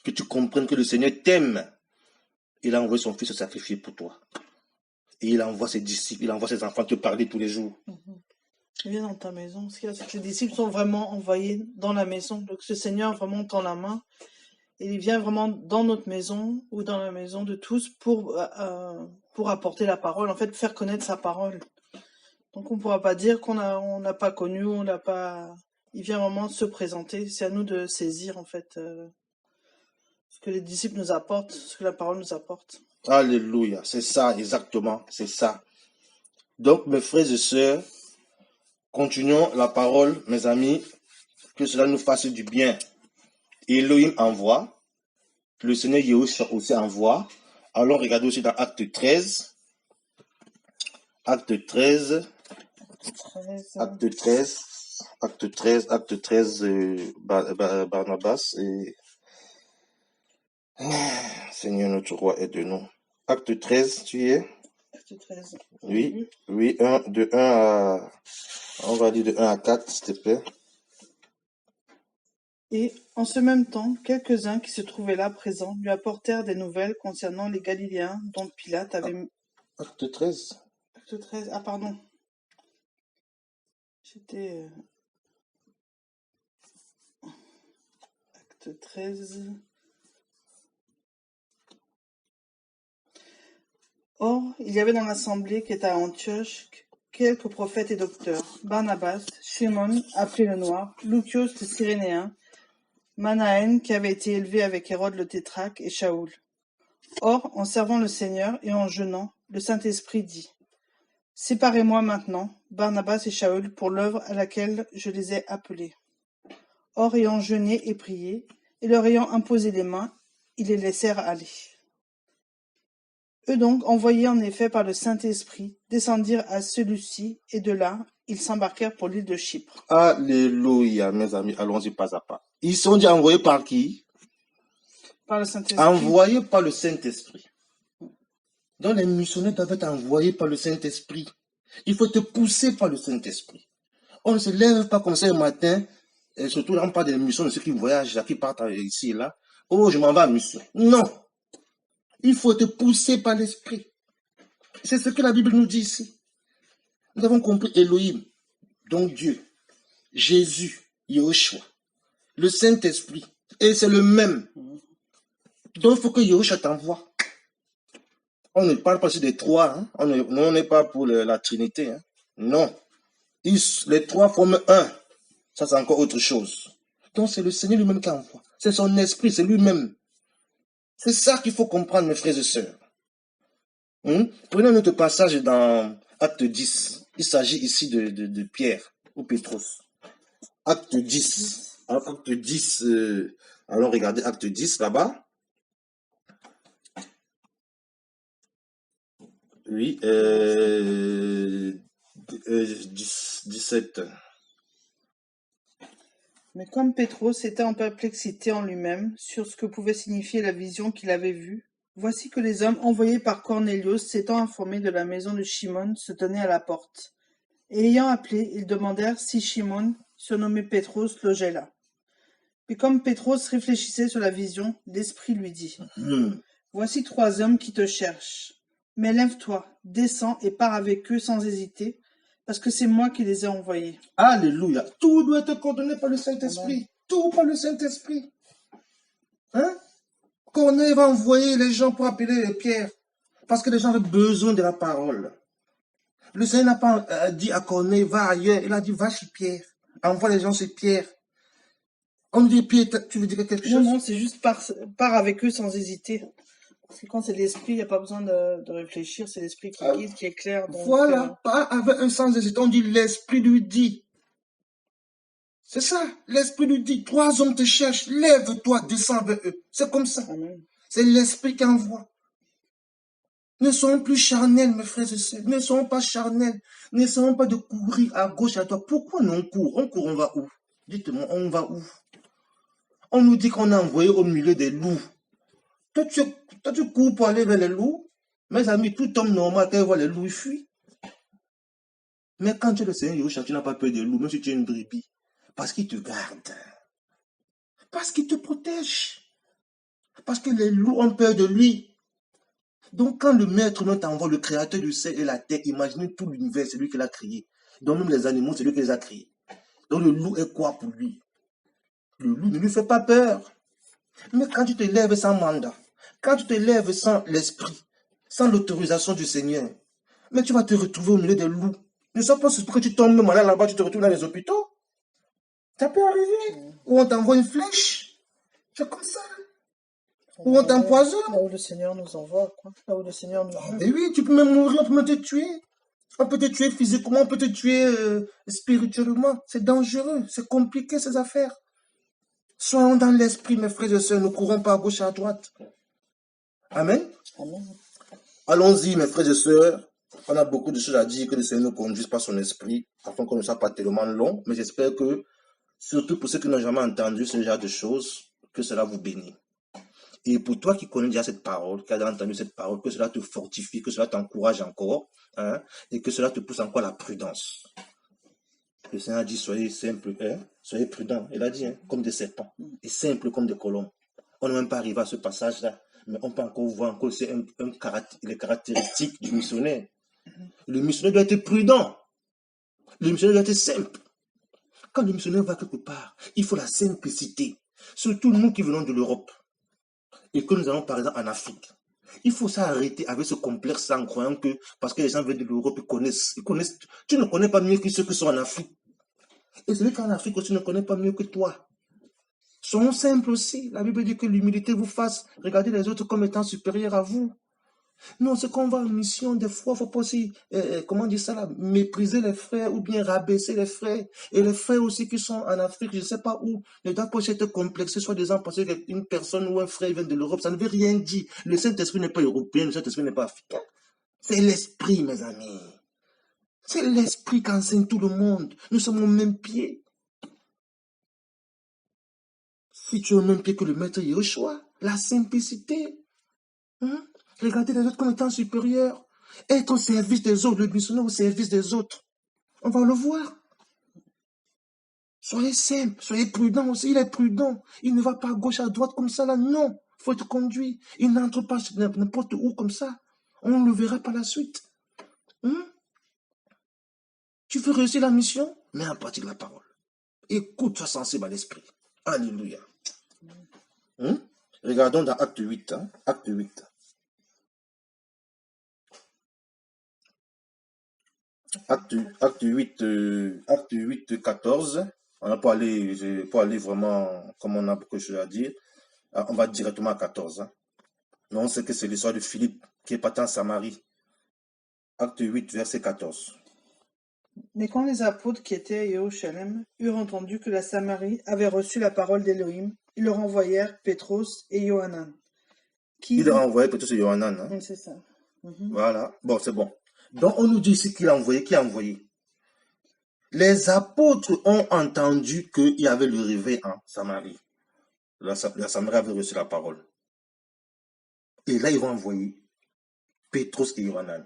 Speaker 1: Que tu comprennes que le Seigneur t'aime. Il a envoyé son fils se sacrifier pour toi. Et il envoie ses disciples, il envoie ses enfants te parler tous les jours.
Speaker 2: Il vient dans ta maison. Ce qu'il y a, c'est que les disciples sont vraiment envoyés dans la maison. Donc ce Seigneur vraiment tend la main. Et il vient vraiment dans notre maison ou dans la maison de tous pour apporter la parole, en fait, faire connaître sa parole. Donc on ne pourra pas dire qu'on n'a pas connu, on n'a pas... Il vient vraiment se présenter. C'est à nous de saisir, en fait, ce que les disciples nous apportent, ce que la parole nous apporte.
Speaker 1: Alléluia, c'est ça, exactement, c'est ça. Donc, mes frères et sœurs, continuons la parole, mes amis, que cela nous fasse du bien. Elohim envoie, le Seigneur Yahushua aussi envoie. Allons regarder aussi dans Acte 13. Acte 13, Barnabas et... Seigneur notre roi, aide-nous. Acte 13, tu y es?
Speaker 2: Acte 13.
Speaker 1: Oui, de 1 à... On va dire de 1 à 4, s'il te plaît.
Speaker 2: Et en ce même temps, quelques-uns qui se trouvaient là présents lui apportèrent des nouvelles concernant les Galiléens dont Pilate avait...
Speaker 1: Acte 13.
Speaker 2: Acte 13, ah pardon. J'étais... Acte 13... Or, il y avait dans l'assemblée qui était à Antioche quelques prophètes et docteurs, Barnabas, Shimon, appelé le Noir, Lucios le Cyrénéen, Manaën qui avait été élevé avec Hérode le Tétrarque et Shaoul. Or, en servant le Seigneur et en jeûnant, le Saint-Esprit dit: Séparez-moi maintenant, Barnabas et Shaoul, pour l'œuvre à laquelle je les ai appelés. Or, ayant jeûné et prié, et leur ayant imposé les mains, ils les laissèrent aller. Eux donc, envoyés en effet par le Saint-Esprit, descendirent à celui-ci, et de là, ils s'embarquèrent pour l'île de Chypre.
Speaker 1: Alléluia, mes amis, allons-y pas à pas. Ils sont déjà envoyés par qui?
Speaker 2: Par le Saint-Esprit.
Speaker 1: Envoyés par le Saint-Esprit. Donc les missionnaires doivent être envoyés par le Saint-Esprit. Il faut te pousser par le Saint-Esprit. On ne se lève pas comme ça le matin, et surtout là on parle des missions de ceux qui voyagent, qui partent ici et là. Oh, je m'en vais en mission. Non. Il faut te pousser par l'Esprit. C'est ce que la Bible nous dit ici. Nous avons compris Elohim, donc Dieu, Jésus, Yahushua, le Saint-Esprit. Et c'est le même. Donc il faut que Yahushua t'envoie. On ne parle pas des trois. Hein. On n'est pas pour la Trinité. Hein. Non. Les trois forment un. Ça, c'est encore autre chose. Donc c'est le Seigneur lui-même qui envoie. C'est son esprit, c'est lui-même. C'est ça qu'il faut comprendre, mes frères et sœurs. Prenons notre passage dans Acte 10. Il s'agit ici de Pierre ou Pétros. Acte 10. Acte 10, allons regarder Acte 10 là-bas. Oui, 17.
Speaker 2: Mais comme Pétros était en perplexité en lui-même sur ce que pouvait signifier la vision qu'il avait vue, voici que les hommes envoyés par Cornélios, s'étant informés de la maison de Shimon, se tenaient à la porte. Et ayant appelé, ils demandèrent si Shimon, surnommé Pétros, logeait là. Puis comme Pétros réfléchissait sur la vision, l'Esprit lui dit, Voici 3 hommes qui te cherchent. Mais lève-toi, descends et pars avec eux sans hésiter, parce que c'est moi qui les ai envoyés.
Speaker 1: Alléluia. Tout doit être coordonné par le Saint-Esprit. Tout par le Saint-Esprit. Hein? Corneille va envoyer les gens pour appeler Pierre. Parce que les gens avaient besoin de la parole. Le Seigneur n'a pas dit à Corneille, va ailleurs. Il a dit, va chez Pierre. Envoie les gens chez Pierre. On dit, Pierre, tu veux dire quelque chose?
Speaker 2: Non, c'est juste pars avec eux sans hésiter. Parce que quand c'est l'esprit, il n'y a pas besoin de réfléchir, c'est l'esprit qui guide, qui éclaire. Donc,
Speaker 1: voilà, pas avec un sans hésiter. On dit, l'Esprit lui dit. C'est ça, l'Esprit lui dit, 3 hommes te cherchent, lève-toi, descends avec eux. C'est comme ça. C'est l'Esprit qui envoie. Ne soyons plus charnels, mes frères et sœurs. Ne soyons pas charnels. N'essayons pas de courir à gauche, à droite. Pourquoi on court? On va où? Dites-moi, on va où? On nous dit qu'on est envoyé au milieu des loups. Toi, tu cours pour aller vers les loups. Mes amis, tout homme normal, quand il voit les loups, il fuit. Mais quand tu es le Seigneur Yahushua, tu n'as pas peur des loups, même si tu es une brebis. Parce qu'il te garde. Parce qu'il te protège. Parce que les loups ont peur de lui. Donc, quand le maître nous t'envoie, le créateur du ciel et la terre, imaginez tout l'univers, c'est lui qui l'a créé. Donc, même les animaux, c'est lui qui les a créés. Donc, le loup est quoi pour lui? Le loup ne lui fait pas peur. Mais quand tu te lèves sans mandat, quand tu te lèves sans l'esprit, sans l'autorisation du Seigneur, mais tu vas te retrouver au milieu des loups. Ne sois pas surpris que tu tombes malade là-bas, tu te retrouves dans les hôpitaux. Ça peut arriver. Ou on t'envoie une flèche. C'est comme ça. Ou on t'empoisonne.
Speaker 2: Là où le Seigneur nous envoie, quoi. Là où le Seigneur nous envoie.
Speaker 1: Et oui, tu peux même mourir, on peut même te tuer. On peut te tuer physiquement, on peut te tuer spirituellement. C'est dangereux, c'est compliqué ces affaires. Soyons dans l'esprit, mes frères et sœurs, ne courons pas à gauche et à droite. Amen.
Speaker 2: Amen.
Speaker 1: Allons-y, mes frères et sœurs. On a beaucoup de choses à dire, que le Seigneur nous conduise par son esprit, afin qu'on ne soit pas tellement long. Mais j'espère que, surtout pour ceux qui n'ont jamais entendu ce genre de choses, que cela vous bénit. Et pour toi qui connais déjà cette parole, qui as déjà entendu cette parole, que cela te fortifie, que cela t'encourage encore, hein, et que cela te pousse encore à la prudence. Le Seigneur a dit, soyez simple, hein, soyez prudents. Il a dit, hein, comme des serpents, et simples comme des colombes. On n'est même pas arrivé à ce passage-là, mais on peut encore voir encore c'est les caractéristiques du missionnaire. Le missionnaire doit être prudent. Le missionnaire doit être simple. Quand le missionnaire va quelque part, il faut la simplicité. Surtout nous qui venons de l'Europe et que nous allons par exemple en Afrique. Il faut s'arrêter avec ce complexe en croyant que parce que les gens viennent de l'Europe, ils connaissent. Tu ne connais pas mieux que ceux qui sont en Afrique. Et celui qui est en Afrique aussi ne connaît pas mieux que toi. Soyons simples aussi. La Bible dit que l'humilité vous fasse regarder les autres comme étant supérieurs à vous. Non, c'est qu'on va en mission, des fois, il ne faut pas aussi, comment dire ça là, mépriser les frères ou bien rabaisser les frères. Et les frères aussi qui sont en Afrique, je ne sais pas où, ne doivent pas être complexés, soit des gens parce qu'une personne ou un frère vient de l'Europe, ça ne veut rien dire. Le Saint-Esprit n'est pas européen, le Saint-Esprit n'est pas africain. C'est l'esprit, mes amis. C'est l'esprit qui enseigne tout le monde. Nous sommes au même pied. Si tu es au même pied que le maître Yahushua, la simplicité. Hein? Regardez les autres comme étant supérieurs. Être au service des autres, le missionnaire au service des autres. On va le voir. Soyez simple, soyez prudent aussi. Il est prudent. Il ne va pas à gauche, à droite comme ça là. Non, il faut être conduit. Il n'entre pas n'importe où comme ça. On le verra par la suite. Tu veux réussir la mission? Mets en pratique la parole. Écoute, sois sensible à l'esprit. Alléluia. Regardons dans Acte 8. Acte 8. Acte 8, 14. On a pour aller vraiment, comme on a beaucoup de choses à dire, on va directement à 14. Mais on sait que c'est l'histoire de Philippe qui est parti en Samarie. Acte 8, verset 14.
Speaker 2: Mais quand les apôtres qui étaient à Jérusalem eurent entendu que la Samarie avait reçu la parole d'Élohim, ils leur envoyèrent Pétros et Johanan,
Speaker 1: Il leur
Speaker 2: qui...
Speaker 1: a envoyé peut-être sur Yohanan. Hein?
Speaker 2: Oui, c'est ça. Mhm.
Speaker 1: Voilà. Bon, c'est bon. Donc, on nous dit ici qu'il a envoyé. Qui a envoyé? Les apôtres ont entendu qu'il y avait le réveil en Samarie. La Samarie avait reçu la parole. Et là, ils vont envoyer Pétros et Yohanan.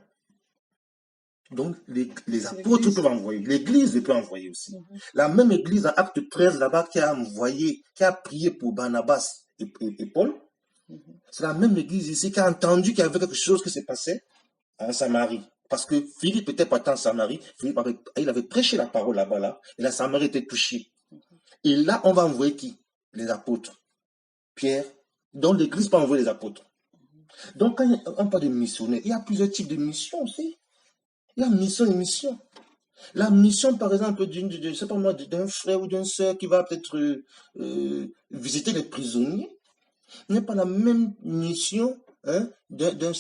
Speaker 1: Donc, les apôtres peuvent envoyer. L'Église peut envoyer aussi. La même Église, en Acte 13, là-bas, qui a envoyé, qui a prié pour Barnabas et Paul, c'est la même Église ici qui a entendu qu'il y avait quelque chose qui se passait en Samarie. Parce que Philippe était parti en Samarie, il avait prêché la parole là-bas, là, et la Samarie était touchée. Et là, on va envoyer qui? Les apôtres. Pierre. Donc, l'Église peut envoyer les apôtres. Donc, quand on parle de missionnaires, il y a plusieurs types de missions aussi. Il y a mission et mission. La mission, par exemple, d'un frère ou d'une sœur qui va peut-être visiter les prisonniers, n'est pas la même mission d'un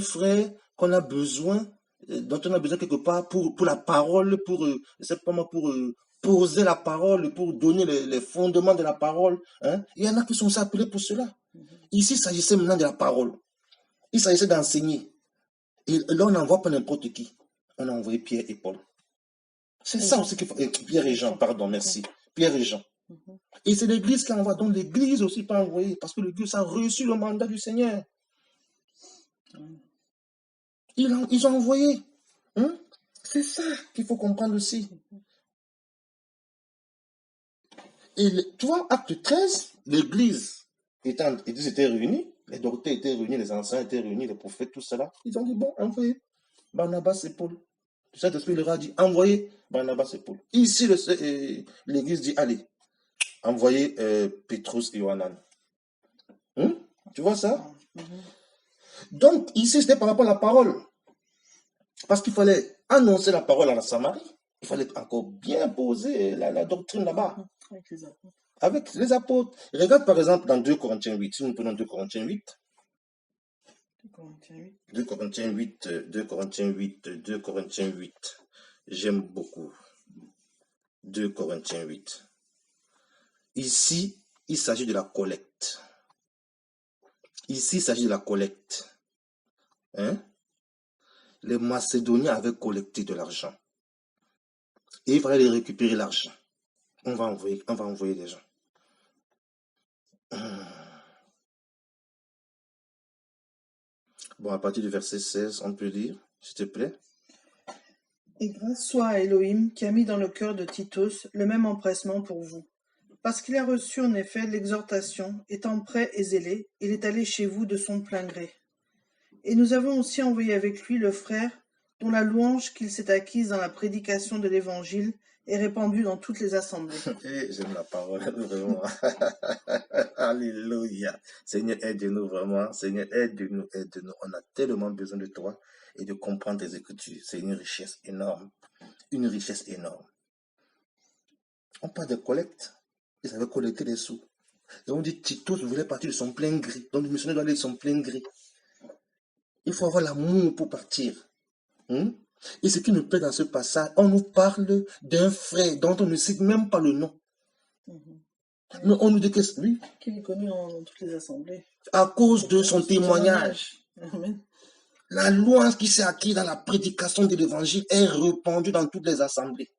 Speaker 1: frère qu'on a besoin, dont on a besoin quelque part pour la parole, pour poser la parole, pour donner les fondements de la parole. Hein. Il y en a qui sont appelés pour cela. Ici, il s'agissait maintenant de la parole. Il s'agissait d'enseigner. Et là, on n'envoie pas n'importe qui. On a envoyé Pierre et Paul. C'est ça aussi qu'il faut. Pierre et Jean, pardon, merci. Pierre et Jean. Et c'est l'Église qui envoie. Donc l'Église aussi peut envoyer. Parce que l'Église a reçu le mandat du Seigneur. Ils ont envoyé. Hein? C'est ça qu'il faut comprendre aussi. Et tu vois, acte 13, l'Église était réunie. Les docteurs étaient réunis, les anciens étaient réunis, les prophètes, tout cela. Ils ont dit, bon, envoyez Barnabas et Paul. Le Saint-Esprit leur a dit, envoyez Barnabas et Paul. Ici, l'Église dit, allez, envoyez Pétros et Yohanan. Tu vois ça? Donc, ici, c'était par rapport à la parole. Parce qu'il fallait annoncer la parole à la Samarie. Il fallait encore bien poser la doctrine là-bas. Avec les apôtres. Regarde par exemple dans 2 Corinthiens 8. Si nous prenons 2 Corinthiens 8. 2 Corinthiens 8. 2 Corinthiens 8. 2 Corinthiens 8. J'aime beaucoup. 2 Corinthiens 8. Ici, il s'agit de la collecte. Ici, il s'agit de la collecte. Hein? Les Macédoniens avaient collecté de l'argent. Et il fallait les récupérer l'argent. On va envoyer des gens. Bon, à partir du verset 16, on peut lire, s'il te plaît.
Speaker 2: Et grâce soit à Elohim qui a mis dans le cœur de Titus le même empressement pour vous. Parce qu'il a reçu en effet l'exhortation, étant prêt et zélé, il est allé chez vous de son plein gré. Et nous avons aussi envoyé avec lui le frère, dont la louange qu'il s'est acquise dans la prédication de l'Évangile est répandue dans toutes les assemblées.
Speaker 1: J'aime la parole, vraiment. Alléluia. Seigneur, aide-nous vraiment. Seigneur, aide-nous, aide-nous. On a tellement besoin de toi et de comprendre tes Écritures. C'est une richesse énorme. Une richesse énorme. On parle de collecte. Ils avaient collecté les sous. Et on dit Titus voulait partir de son plein gré. Donc le missionnaire doit aller de son plein gré. Il faut avoir l'amour pour partir. Et ce qui nous plaît dans ce passage, on nous parle d'un frère dont on ne cite même pas le nom. Mais on nous dit que lui,
Speaker 2: qu'il est connu dans toutes les assemblées.
Speaker 1: À cause de son témoignage.
Speaker 2: Amen.
Speaker 1: La louange qui s'est acquise dans la prédication de l'évangile est répandue dans toutes les assemblées.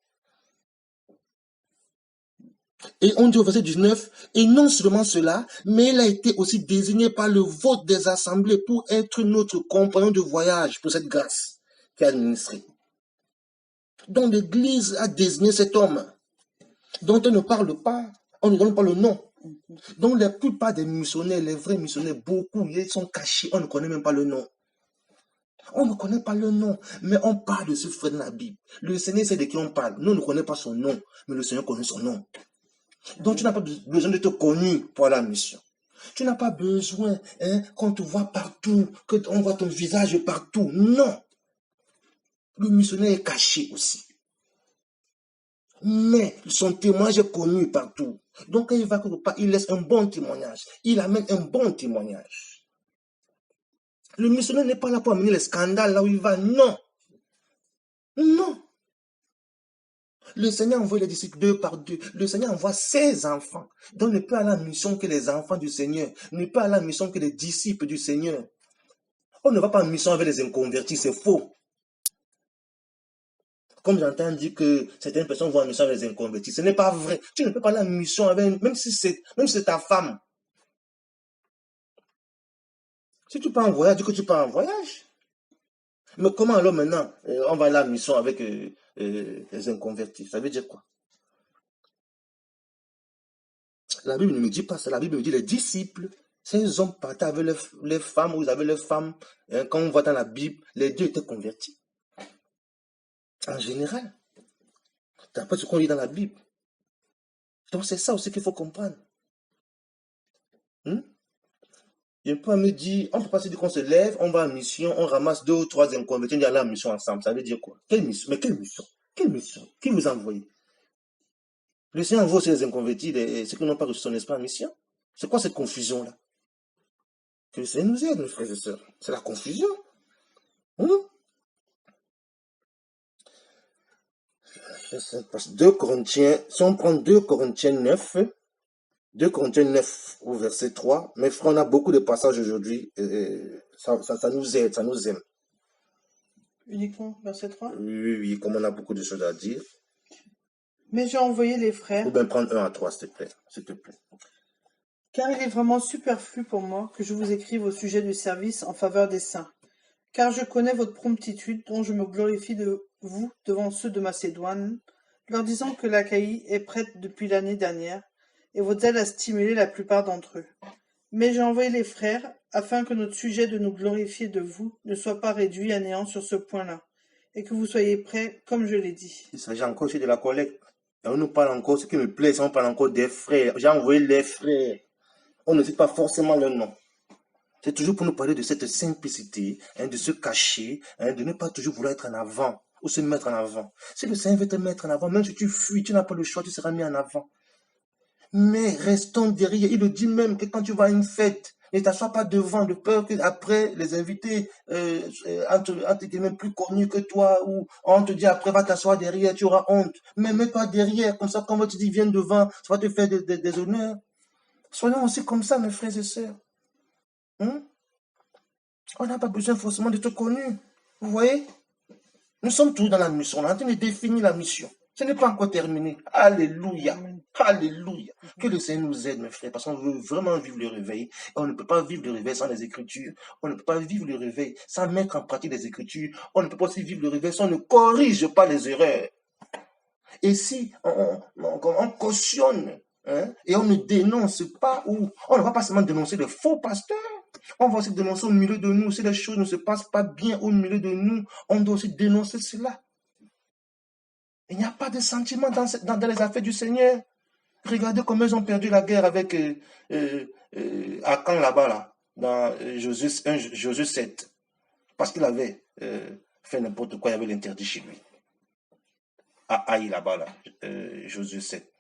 Speaker 1: Et on dit au verset 19, et non seulement cela, mais il a été aussi désigné par le vote des assemblées pour être notre compagnon de voyage pour cette grâce qui est administrée. Donc l'Église a désigné cet homme dont on ne parle pas, on ne donne pas le nom. Donc la plupart des missionnaires, les vrais missionnaires, beaucoup, ils sont cachés, on ne connaît même pas le nom. On ne connaît pas le nom, mais on parle de ce frère dans la Bible. Le Seigneur sait de qui on parle. Nous ne connaissons pas son nom, mais le Seigneur connaît son nom. Donc tu n'as pas besoin de te connaître pour la mission. Tu n'as pas besoin qu'on te voit partout, qu'on voit ton visage partout. Non. Le missionnaire est caché aussi. Mais son témoignage est connu partout. Donc quand il va quelque part, il laisse un bon témoignage. Il amène un bon témoignage. Le missionnaire n'est pas là pour amener les scandales là où il va. Non. Non. Le Seigneur envoie les disciples 2 par 2. Le Seigneur envoie ses enfants. Donc, ne peut aller à la mission que les enfants du Seigneur. Ne peut aller à la mission que les disciples du Seigneur. On ne va pas en mission avec les inconvertis, c'est faux. Comme j'entends dire que certaines personnes vont en mission avec les inconvertis, ce n'est pas vrai. Tu ne peux pas aller en mission avec, même si c'est ta femme. Si tu pars en voyage, dis que tu pars en voyage. Mais comment alors maintenant, on va aller en mission avec les inconvertis? Ça veut dire quoi? La Bible ne me dit pas ça. La Bible me dit les disciples, ces hommes partaient avec les femmes, ou ils avaient les femmes. Quand on voit dans la Bible, les deux étaient convertis. En général. D'après ce qu'on lit dans la Bible. Donc c'est ça aussi qu'il faut comprendre. Il ne peut pas me dire, on ne peut pas se dire qu'on se lève, on va en mission, on ramasse 2 ou 3 inconvertis, on dit aller en mission ensemble. Ça veut dire quoi? Quelle mission? Mais quelle mission? Quelle mission? Qui vous a envoyé? Le Seigneur envoie aussi les inconvertis, ceux qui n'ont pas reçu son esprit en mission. C'est quoi cette confusion-là? Que le Seigneur nous aide, mes frères et sœurs. C'est la confusion. 2 Corinthiens, si on prend 2 Corinthiens 9, 2 Corinthiens 9 au verset 3, mes frères, on a beaucoup de passages aujourd'hui, ça nous aide, ça nous aime.
Speaker 2: Uniquement verset 3?
Speaker 1: Oui, comme on a beaucoup de choses à dire.
Speaker 2: Mais j'ai envoyé les frères.
Speaker 1: Ou bien prendre 1 à 3, s'il te plaît.
Speaker 2: Car il est vraiment superflu pour moi que je vous écrive au sujet du service en faveur des saints. Car je connais votre promptitude, dont je me glorifie de vous devant ceux de Macédoine, leur disant que l'Achaïe est prête depuis l'année dernière, et votre zèle a stimulé la plupart d'entre eux. Mais j'ai envoyé les frères, afin que notre sujet de nous glorifier de vous ne soit pas réduit à néant sur ce point-là, et que vous soyez prêts, comme je l'ai dit.
Speaker 1: Il s'agit encore aussi de la collecte. Et on nous parle encore, ce qui me plaît, c'est qu'on parle encore des frères. J'ai envoyé les frères. On ne cite pas forcément leur nom. C'est toujours pour nous parler de cette simplicité, de se cacher, de ne pas toujours vouloir être en avant ou se mettre en avant. Si le Seigneur veut te mettre en avant, même si tu fuis, tu n'as pas le choix, tu seras mis en avant. Mais restons derrière. Il le dit même que quand tu vas à une fête, ne t'assois pas devant, de peur qu'après les invités, entre guillemets, plus connus que toi, ou on te dit après va t'asseoir derrière, tu auras honte. Mais mets-toi derrière, comme ça quand on te dit viens devant, ça va te faire des honneurs. Soyons aussi comme ça, mes frères et sœurs. On n'a pas besoin forcément d'être connus. Vous voyez? Nous sommes tous dans la mission. On est en train de définir la mission. Ce n'est pas encore terminé. Alléluia. Alléluia. Que le Seigneur nous aide, mes frères, parce qu'on veut vraiment vivre le réveil. Et on ne peut pas vivre le réveil sans les Écritures. On ne peut pas vivre le réveil sans mettre en pratique les Écritures. On ne peut pas aussi vivre le réveil sans ne corrige pas les erreurs. Et si on cautionne, et on ne dénonce pas, ou on ne va pas seulement dénoncer les faux pasteurs, on va aussi dénoncer au milieu de nous. Si les choses ne se passent pas bien au milieu de nous, on doit aussi dénoncer cela. Il n'y a pas de sentiment dans les affaires du Seigneur. Regardez comment ils ont perdu la guerre avec Akan là-bas, dans Josué 7. Parce qu'il avait fait n'importe quoi, il avait l'interdit chez lui. À Haï là-bas, Josué 7.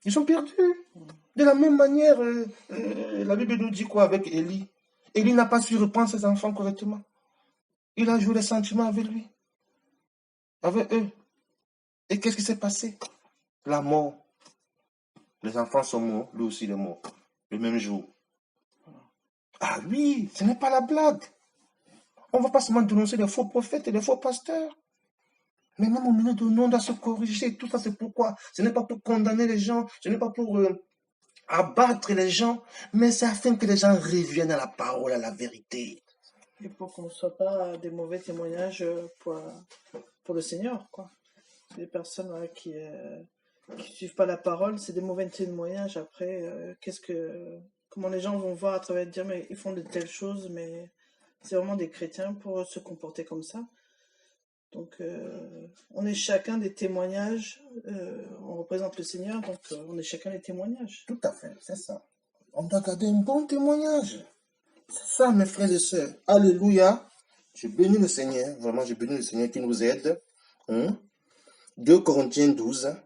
Speaker 1: Ils sont perdus. De la même manière, la Bible nous dit quoi avec Élie? Élie n'a pas su reprendre ses enfants correctement. Il a joué les sentiments avec lui, avec eux. Et qu'est-ce qui s'est passé? La mort. Les enfants sont morts, lui aussi il est mort, le même jour. Ah oui, ce n'est pas la blague. On ne va pas seulement dénoncer les faux prophètes et les faux pasteurs. Mais même au milieu de nous, on doit se corriger. Tout ça, c'est pourquoi? Ce n'est pas pour condamner les gens, ce n'est pas pour abattre les gens, mais c'est afin que les gens reviennent à la parole, à la vérité.
Speaker 2: Et pour qu'on ne soit pas des mauvais témoignages pour le Seigneur, quoi. Les personnes qui ne suivent pas la parole, c'est des mauvais témoignages. Après, comment les gens vont voir à travers de dire, mais ils font de telles choses, mais c'est vraiment des chrétiens pour se comporter comme ça. Donc, on est chacun des témoignages, on représente le Seigneur, donc on est chacun des témoignages.
Speaker 1: Tout à fait, c'est ça. On doit garder un bon témoignage. C'est ça, mes frères et sœurs. Alléluia. Je bénis le Seigneur, vraiment, je bénis le Seigneur qui nous aide. 2 Corinthiens 12.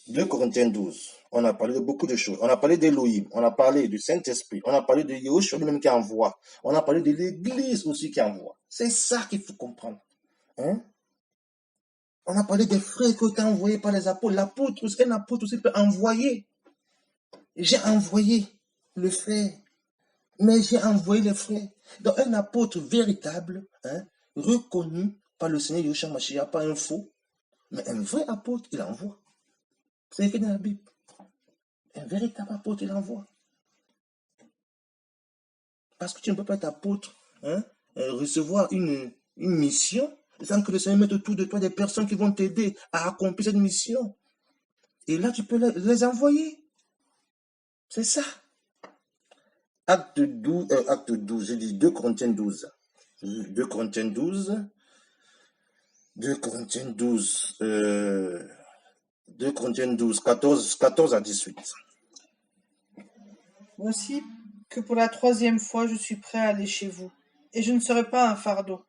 Speaker 1: 2 Corinthiens 12. On a parlé de beaucoup de choses. On a parlé d'Élohim, on a parlé du Saint-Esprit, on a parlé de Yahushua lui-même qui envoie. On a parlé de l'Église aussi qui envoie. C'est ça qu'il faut comprendre. On a parlé des frères qui ont été envoyés par les apôtres. Un apôtre aussi peut envoyer. J'ai envoyé le frère, mais j'ai envoyé les frères. Donc un apôtre véritable, reconnu par le Seigneur Yeshua Mashiach, pas un faux, mais un vrai apôtre, il envoie. C'est écrit dans la Bible. Un véritable apôtre, il envoie. Parce que tu ne peux pas être apôtre, recevoir une mission, sans que le Seigneur mette autour de toi des personnes qui vont t'aider à accomplir cette mission. Et là, tu peux les envoyer. C'est ça. Acte 12, j'ai dit 2 Corinthiens 12. 2 Corinthiens 12. 2 Corinthiens 12. 2 Corinthiens 12, 14 à 18.
Speaker 2: Voici que pour la 3e fois je suis prêt à aller chez vous, et je ne serai pas un fardeau,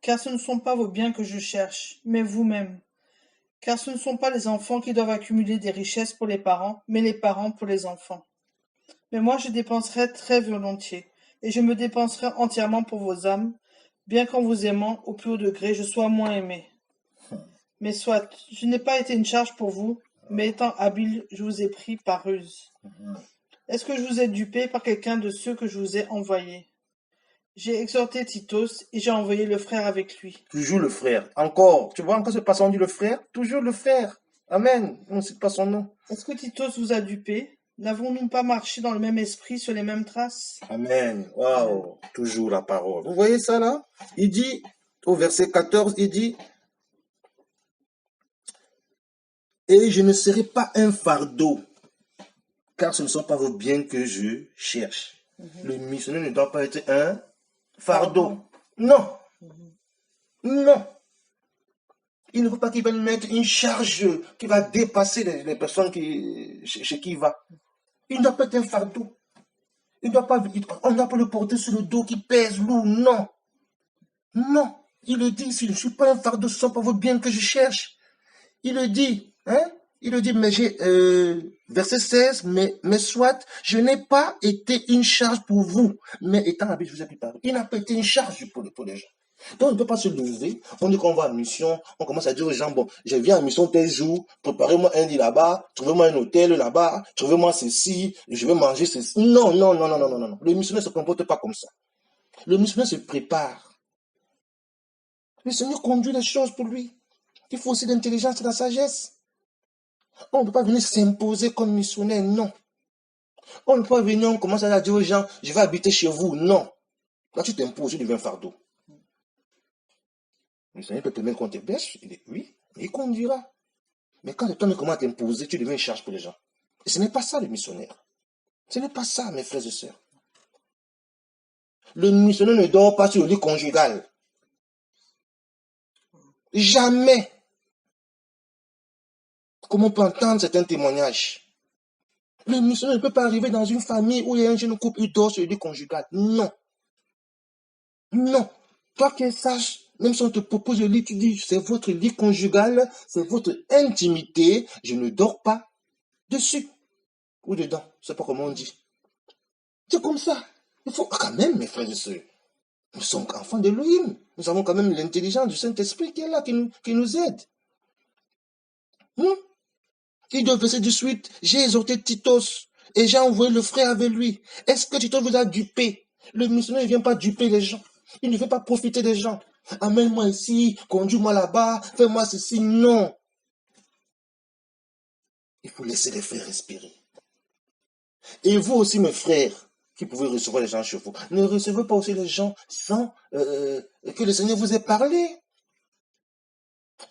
Speaker 2: car ce ne sont pas vos biens que je cherche, mais vous-même. Car ce ne sont pas les enfants qui doivent accumuler des richesses pour les parents, mais les parents pour les enfants. Mais moi je dépenserai très volontiers, et je me dépenserai entièrement pour vos âmes, bien qu'en vous aimant au plus haut degré je sois moins aimé. Mais soit, je n'ai pas été une charge pour vous, mais étant habile, je vous ai pris par ruse. Est-ce que je vous ai dupé par quelqu'un de ceux que je vous ai envoyés? J'ai exhorté Titos et j'ai envoyé le frère avec lui.
Speaker 1: Toujours le frère. Encore, tu vois, encore ce passage, on dit le frère, toujours le frère. Amen. On ne cite pas son nom.
Speaker 2: Est-ce que Titos vous a dupé? N'avons-nous pas marché dans le même esprit, sur les mêmes traces?
Speaker 1: Amen. Waouh. Toujours la parole. Vous voyez ça là? Il dit, au verset 14, il dit, et je ne serai pas un fardeau, car ce ne sont pas vos biens que je cherche. Le missionnaire ne doit pas être un fardeau. Non. Non. Il ne faut pas qu'il va mettre une charge qui va dépasser les personnes chez qui il va. Il ne doit pas être un fardeau. On ne doit pas le porter sur le dos qui pèse lourd. Non. Non. Il le dit, si je ne suis pas un fardeau, ce ne sont pas vos biens que je cherche. Il le dit, il le dit, mais verset 16, mais soit, je n'ai pas été une charge pour vous, mais étant habitué, je vous ai préparé. Il n'a pas été une charge pour les gens. Donc, on ne peut pas se lever, on dit qu'on va en mission, on commence à dire aux gens, bon, je viens en mission tel jour, préparez-moi un lit là-bas, trouvez-moi un hôtel là-bas, trouvez-moi ceci, je vais manger ceci. Non, non, non, non, non, non, non. Le missionnaire ne se comporte pas comme ça. Le missionnaire se prépare. Le Seigneur conduit les choses pour lui. Il faut aussi l'intelligence et la sagesse. On ne peut pas venir s'imposer comme missionnaire, non. On ne peut pas venir, on commence à dire aux gens, je vais habiter chez vous, non. Quand tu t'imposes, tu deviens fardeau. Le Seigneur peut permettre qu'on te baisse, oui, il conduira. Mais quand le temps commence à t'imposer, tu deviens une charge pour les gens. Et ce n'est pas ça le missionnaire. Ce n'est pas ça, mes frères et sœurs. Le missionnaire ne dort pas sur le lit conjugal. Jamais. Comme on peut entendre certains témoignages. Le missionnaire ne peut pas arriver dans une famille où il y a un jeune couple, il dort sur le lit conjugal. Non. Non. Toi qui es sage, même si on te propose le lit, tu dis, c'est votre lit conjugal, c'est votre intimité, je ne dors pas dessus. Ou dedans, je ne sais pas comment on dit. C'est comme ça. Il faut quand même, mes frères et sœurs, nous sommes enfants d'Elohim. Nous avons quand même l'intelligence du Saint-Esprit qui est là, qui nous aide. Il doit verser de suite, j'ai exhorté Titos et j'ai envoyé le frère avec lui. Est-ce que Titos vous a dupé? Le missionnaire ne vient pas duper les gens. Il ne veut pas profiter des gens. Amène-moi ici, conduis-moi là-bas, fais-moi ceci. Non. Il faut laisser les frères respirer. Et vous aussi, mes frères, qui pouvez recevoir les gens chez vous, ne recevez pas aussi les gens sans que le Seigneur vous ait parlé.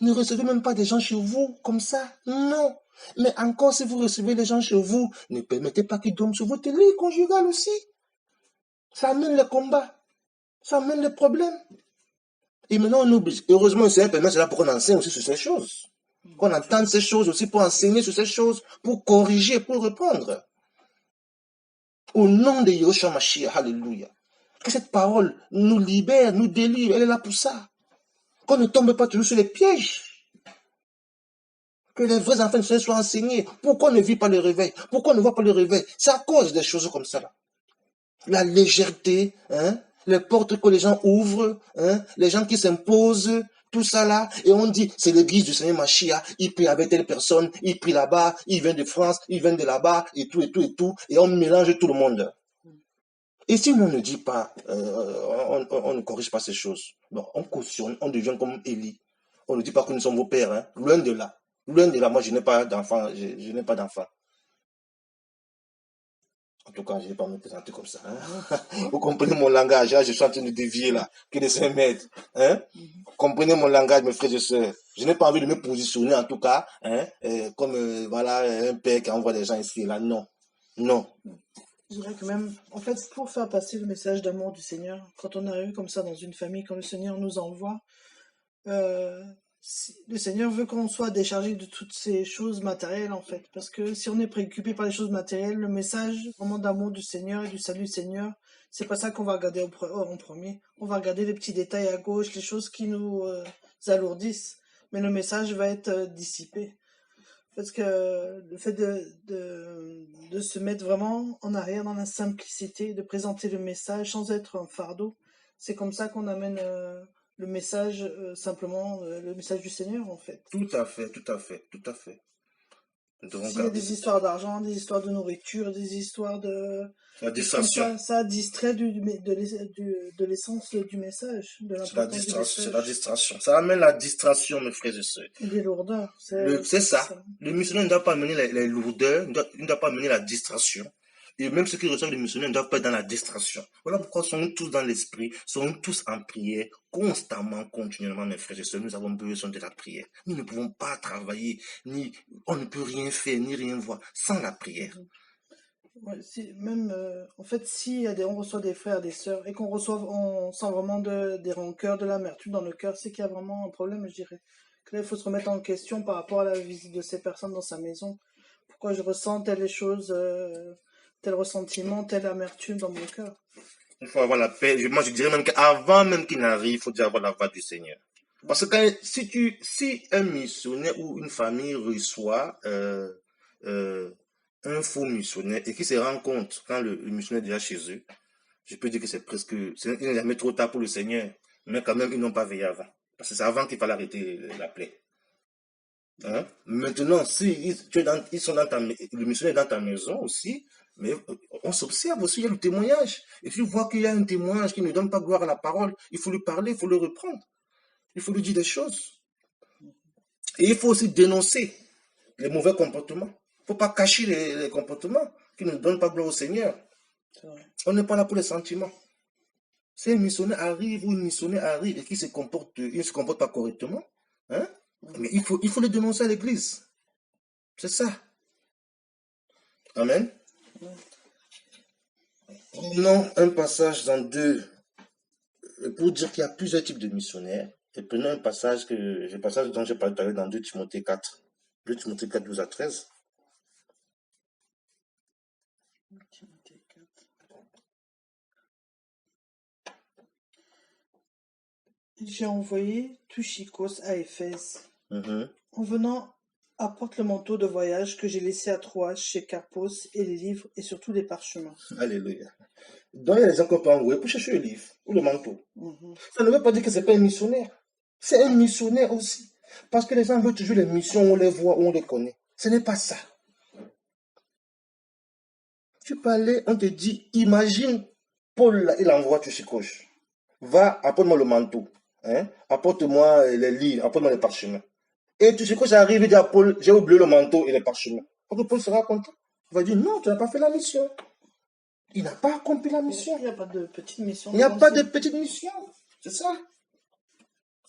Speaker 1: Ne recevez même pas des gens chez vous comme ça. Non. Mais encore, si vous recevez les gens chez vous, ne permettez pas qu'ils dorment sur votre lit conjugal aussi. Ça amène les combats. Ça amène les problèmes. Et maintenant, on oublie. Heureusement, le Seigneur permet cela pour qu'on enseigne aussi sur ces choses. Qu'on entende ces choses aussi pour enseigner sur ces choses, pour corriger, pour répondre. Au nom de Yeshua Mashiach, alléluia. Que cette parole nous libère, nous délivre. Elle est là pour ça. Qu'on ne tombe pas toujours sur les pièges. Que les vrais enfants soient enseignés. Pourquoi on ne vit pas le réveil? Pourquoi on ne voit pas le réveil? C'est à cause des choses comme ça. Là. La légèreté, les portes que les gens ouvrent, les gens qui s'imposent, tout ça là, et on dit, c'est l'église du Seigneur Machia, il prie avec telle personne, il prie là-bas, il vient de France, il vient de là-bas, et tout, et tout, et tout, et on mélange tout le monde. Et si on ne dit pas, on ne corrige pas ces choses, bon, on cautionne, on devient comme Élie. On ne dit pas que nous sommes vos pères, hein. Loin de là. Loin de là, moi je n'ai pas d'enfant, je n'ai pas d'enfant. En tout cas, je ne vais pas me présenter comme ça. Hein? Vous comprenez mon langage, là, je suis en train de dévier là, que de 5 mètres. Hein? Comprenez mon langage, mes frères et sœurs. Je n'ai pas envie de me positionner, en tout cas, hein, comme voilà, un père qui envoie des gens ici et là. Non. Non.
Speaker 2: Je dirais que même, en fait, pour faire passer le message d'amour du Seigneur, quand on arrive comme ça dans une famille, quand le Seigneur nous envoie, le Seigneur veut qu'on soit déchargé de toutes ces choses matérielles, en fait. Parce que si on est préoccupé par les choses matérielles, le message vraiment d'amour du Seigneur et du salut du Seigneur, c'est pas ça qu'on va regarder en premier. On va regarder les petits détails à gauche, les choses qui nous alourdissent. Mais le message va être dissipé. Parce que le fait de se mettre vraiment en arrière dans la simplicité, de présenter le message sans être un fardeau, c'est comme ça qu'on amène le message, simplement le message du Seigneur, en fait.
Speaker 1: Tout à fait, tout à fait, tout à fait. Nous devons
Speaker 2: S'il y a
Speaker 1: garder
Speaker 2: des
Speaker 1: cette
Speaker 2: histoires d'argent, des histoires de nourriture, des histoires de
Speaker 1: la
Speaker 2: choses comme
Speaker 1: distraction.
Speaker 2: ça distrait de l'essence du message, de
Speaker 1: C'est la
Speaker 2: l'importance du
Speaker 1: distraction, c'est la
Speaker 2: message.
Speaker 1: distraction. Ça amène la distraction, mes frères et sœurs.
Speaker 2: Et des lourdeurs,
Speaker 1: C'est
Speaker 2: c'est
Speaker 1: ça. Le missionnaire ne doit pas amener les lourdeurs, il ne doit pas amener la distraction. Et même ceux qui reçoivent les missionnaires ne doivent pas être dans la distraction. Voilà pourquoi sommes-nous tous dans l'esprit, sommes-nous tous en prière, constamment, continuellement, mes frères et sœurs. Nous avons besoin de la prière. Nous ne pouvons pas travailler, on ne peut rien faire, ni rien voir sans la prière.
Speaker 2: Ouais, même, en fait, si on reçoit des frères, des sœurs, et on sent vraiment des rancœurs, de l'amertume dans le cœur, c'est qu'il y a vraiment un problème, je dirais. Que là, il faut se remettre en question par rapport à la visite de ces personnes dans sa maison. Pourquoi je ressens telle chose, tel ressentiment, telle amertume dans mon cœur.
Speaker 1: Il faut avoir la paix. Moi, je dirais même qu'avant même qu'il n'arrive, il faut déjà avoir la voix du Seigneur. Parce que si un missionnaire ou une famille reçoit un faux missionnaire et qu'il se rend compte quand le missionnaire est déjà chez eux, je peux dire que il n'est jamais trop tard pour le Seigneur, mais quand même, ils n'ont pas veillé avant. Parce que c'est avant qu'il fallait arrêter la plaie. Hein? Maintenant, si ils sont le missionnaire est dans ta maison aussi, mais on s'observe aussi, il y a le témoignage. Et si tu vois qu'il y a un témoignage qui ne donne pas gloire à la parole, il faut lui parler, il faut le reprendre. Il faut lui dire des choses. Et il faut aussi dénoncer les mauvais comportements. Il ne faut pas cacher les comportements qui ne donnent pas gloire au Seigneur. On n'est pas là pour les sentiments. Si un missionnaire arrive ou une missionnaire arrive et qu'il il ne se comporte pas correctement, hein, mais il faut le dénoncer à l'église. C'est ça. Amen. Prenons un passage dans 2 pour dire qu'il y a plusieurs types de missionnaires. Et prenons un passage dont j'ai parlé tout à l'heure dans 2 Timothée 4. 2 Timothée 4, 12 à 13.
Speaker 2: J'ai envoyé Tuchikos à Éphèse. En venant, apporte le manteau de voyage que j'ai laissé à Troas chez Carpos et les livres et surtout les parchemins.
Speaker 1: Alléluia. Donc il y a des gens qu'on peut envoyer pour chercher le livre ou le manteau. Ça ne veut pas dire que ce n'est pas un missionnaire. C'est un missionnaire aussi. Parce que les gens veulent toujours les missions, on les voit, on les connaît. Ce n'est pas ça. Tu peux aller, on te dit, imagine, Paul, il envoie Tuchikos. Va, apporte-moi le manteau. Hein? Apporte-moi les livres, apporte-moi les parchemins. Et Tuchikos arrive et dit à Paul, j'ai oublié le manteau et les parchemins. Donc Paul sera content. Il va dire, non, tu n'as pas fait la mission. Il n'a pas accompli la mission.
Speaker 2: Il n'y a pas de petite mission.
Speaker 1: Il n'y a pas de petite mission. C'est ça.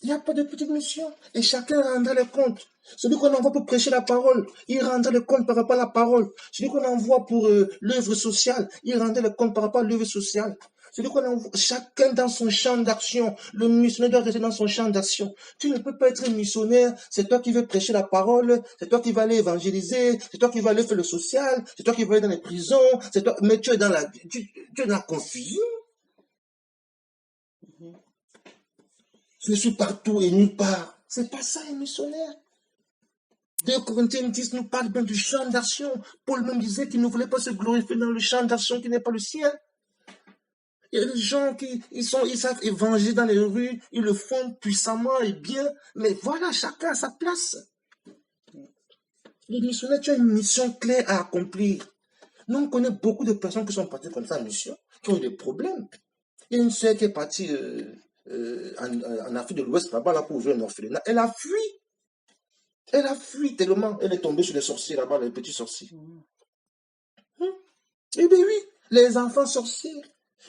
Speaker 1: Il n'y a pas de petite mission. Et chacun rendra les comptes. Celui qu'on envoie pour prêcher la parole, il rendra le compte par rapport à la parole. Celui qu'on envoie pour l'œuvre sociale, il rendra le compte par rapport à l'œuvre sociale. Celui qu'on envoie, chacun dans son champ d'action. Le missionnaire doit rester dans son champ d'action. Tu ne peux pas être un missionnaire. C'est toi qui veux prêcher la parole. C'est toi qui vas aller évangéliser. C'est toi qui vas aller faire le social. C'est toi qui vas aller dans les prisons. C'est toi, mais tu es dans la confusion. Je suis partout et nulle part. C'est pas ça, un missionnaire. 2 Corinthiens 10 nous parle bien du champ d'action. Paul même disait qu'il ne voulait pas se glorifier dans le champ d'action qui n'est pas le sien. Il y a des gens qui ils savent évangéliser dans les rues, ils le font puissamment et bien, mais voilà, chacun à sa place. Les missionnaires, tu as une mission claire à accomplir. Nous, on connaît beaucoup de personnes qui sont parties comme ça en mission, qui ont eu des problèmes. Il y a une sœur qui est partie en Afrique de l'Ouest, là-bas, là, pour ouvrir un orphelinat. Elle a fui. Elle a fui tellement. Elle est tombée sur les sorciers là-bas, les petits sorciers. Eh bien oui, les enfants sorciers.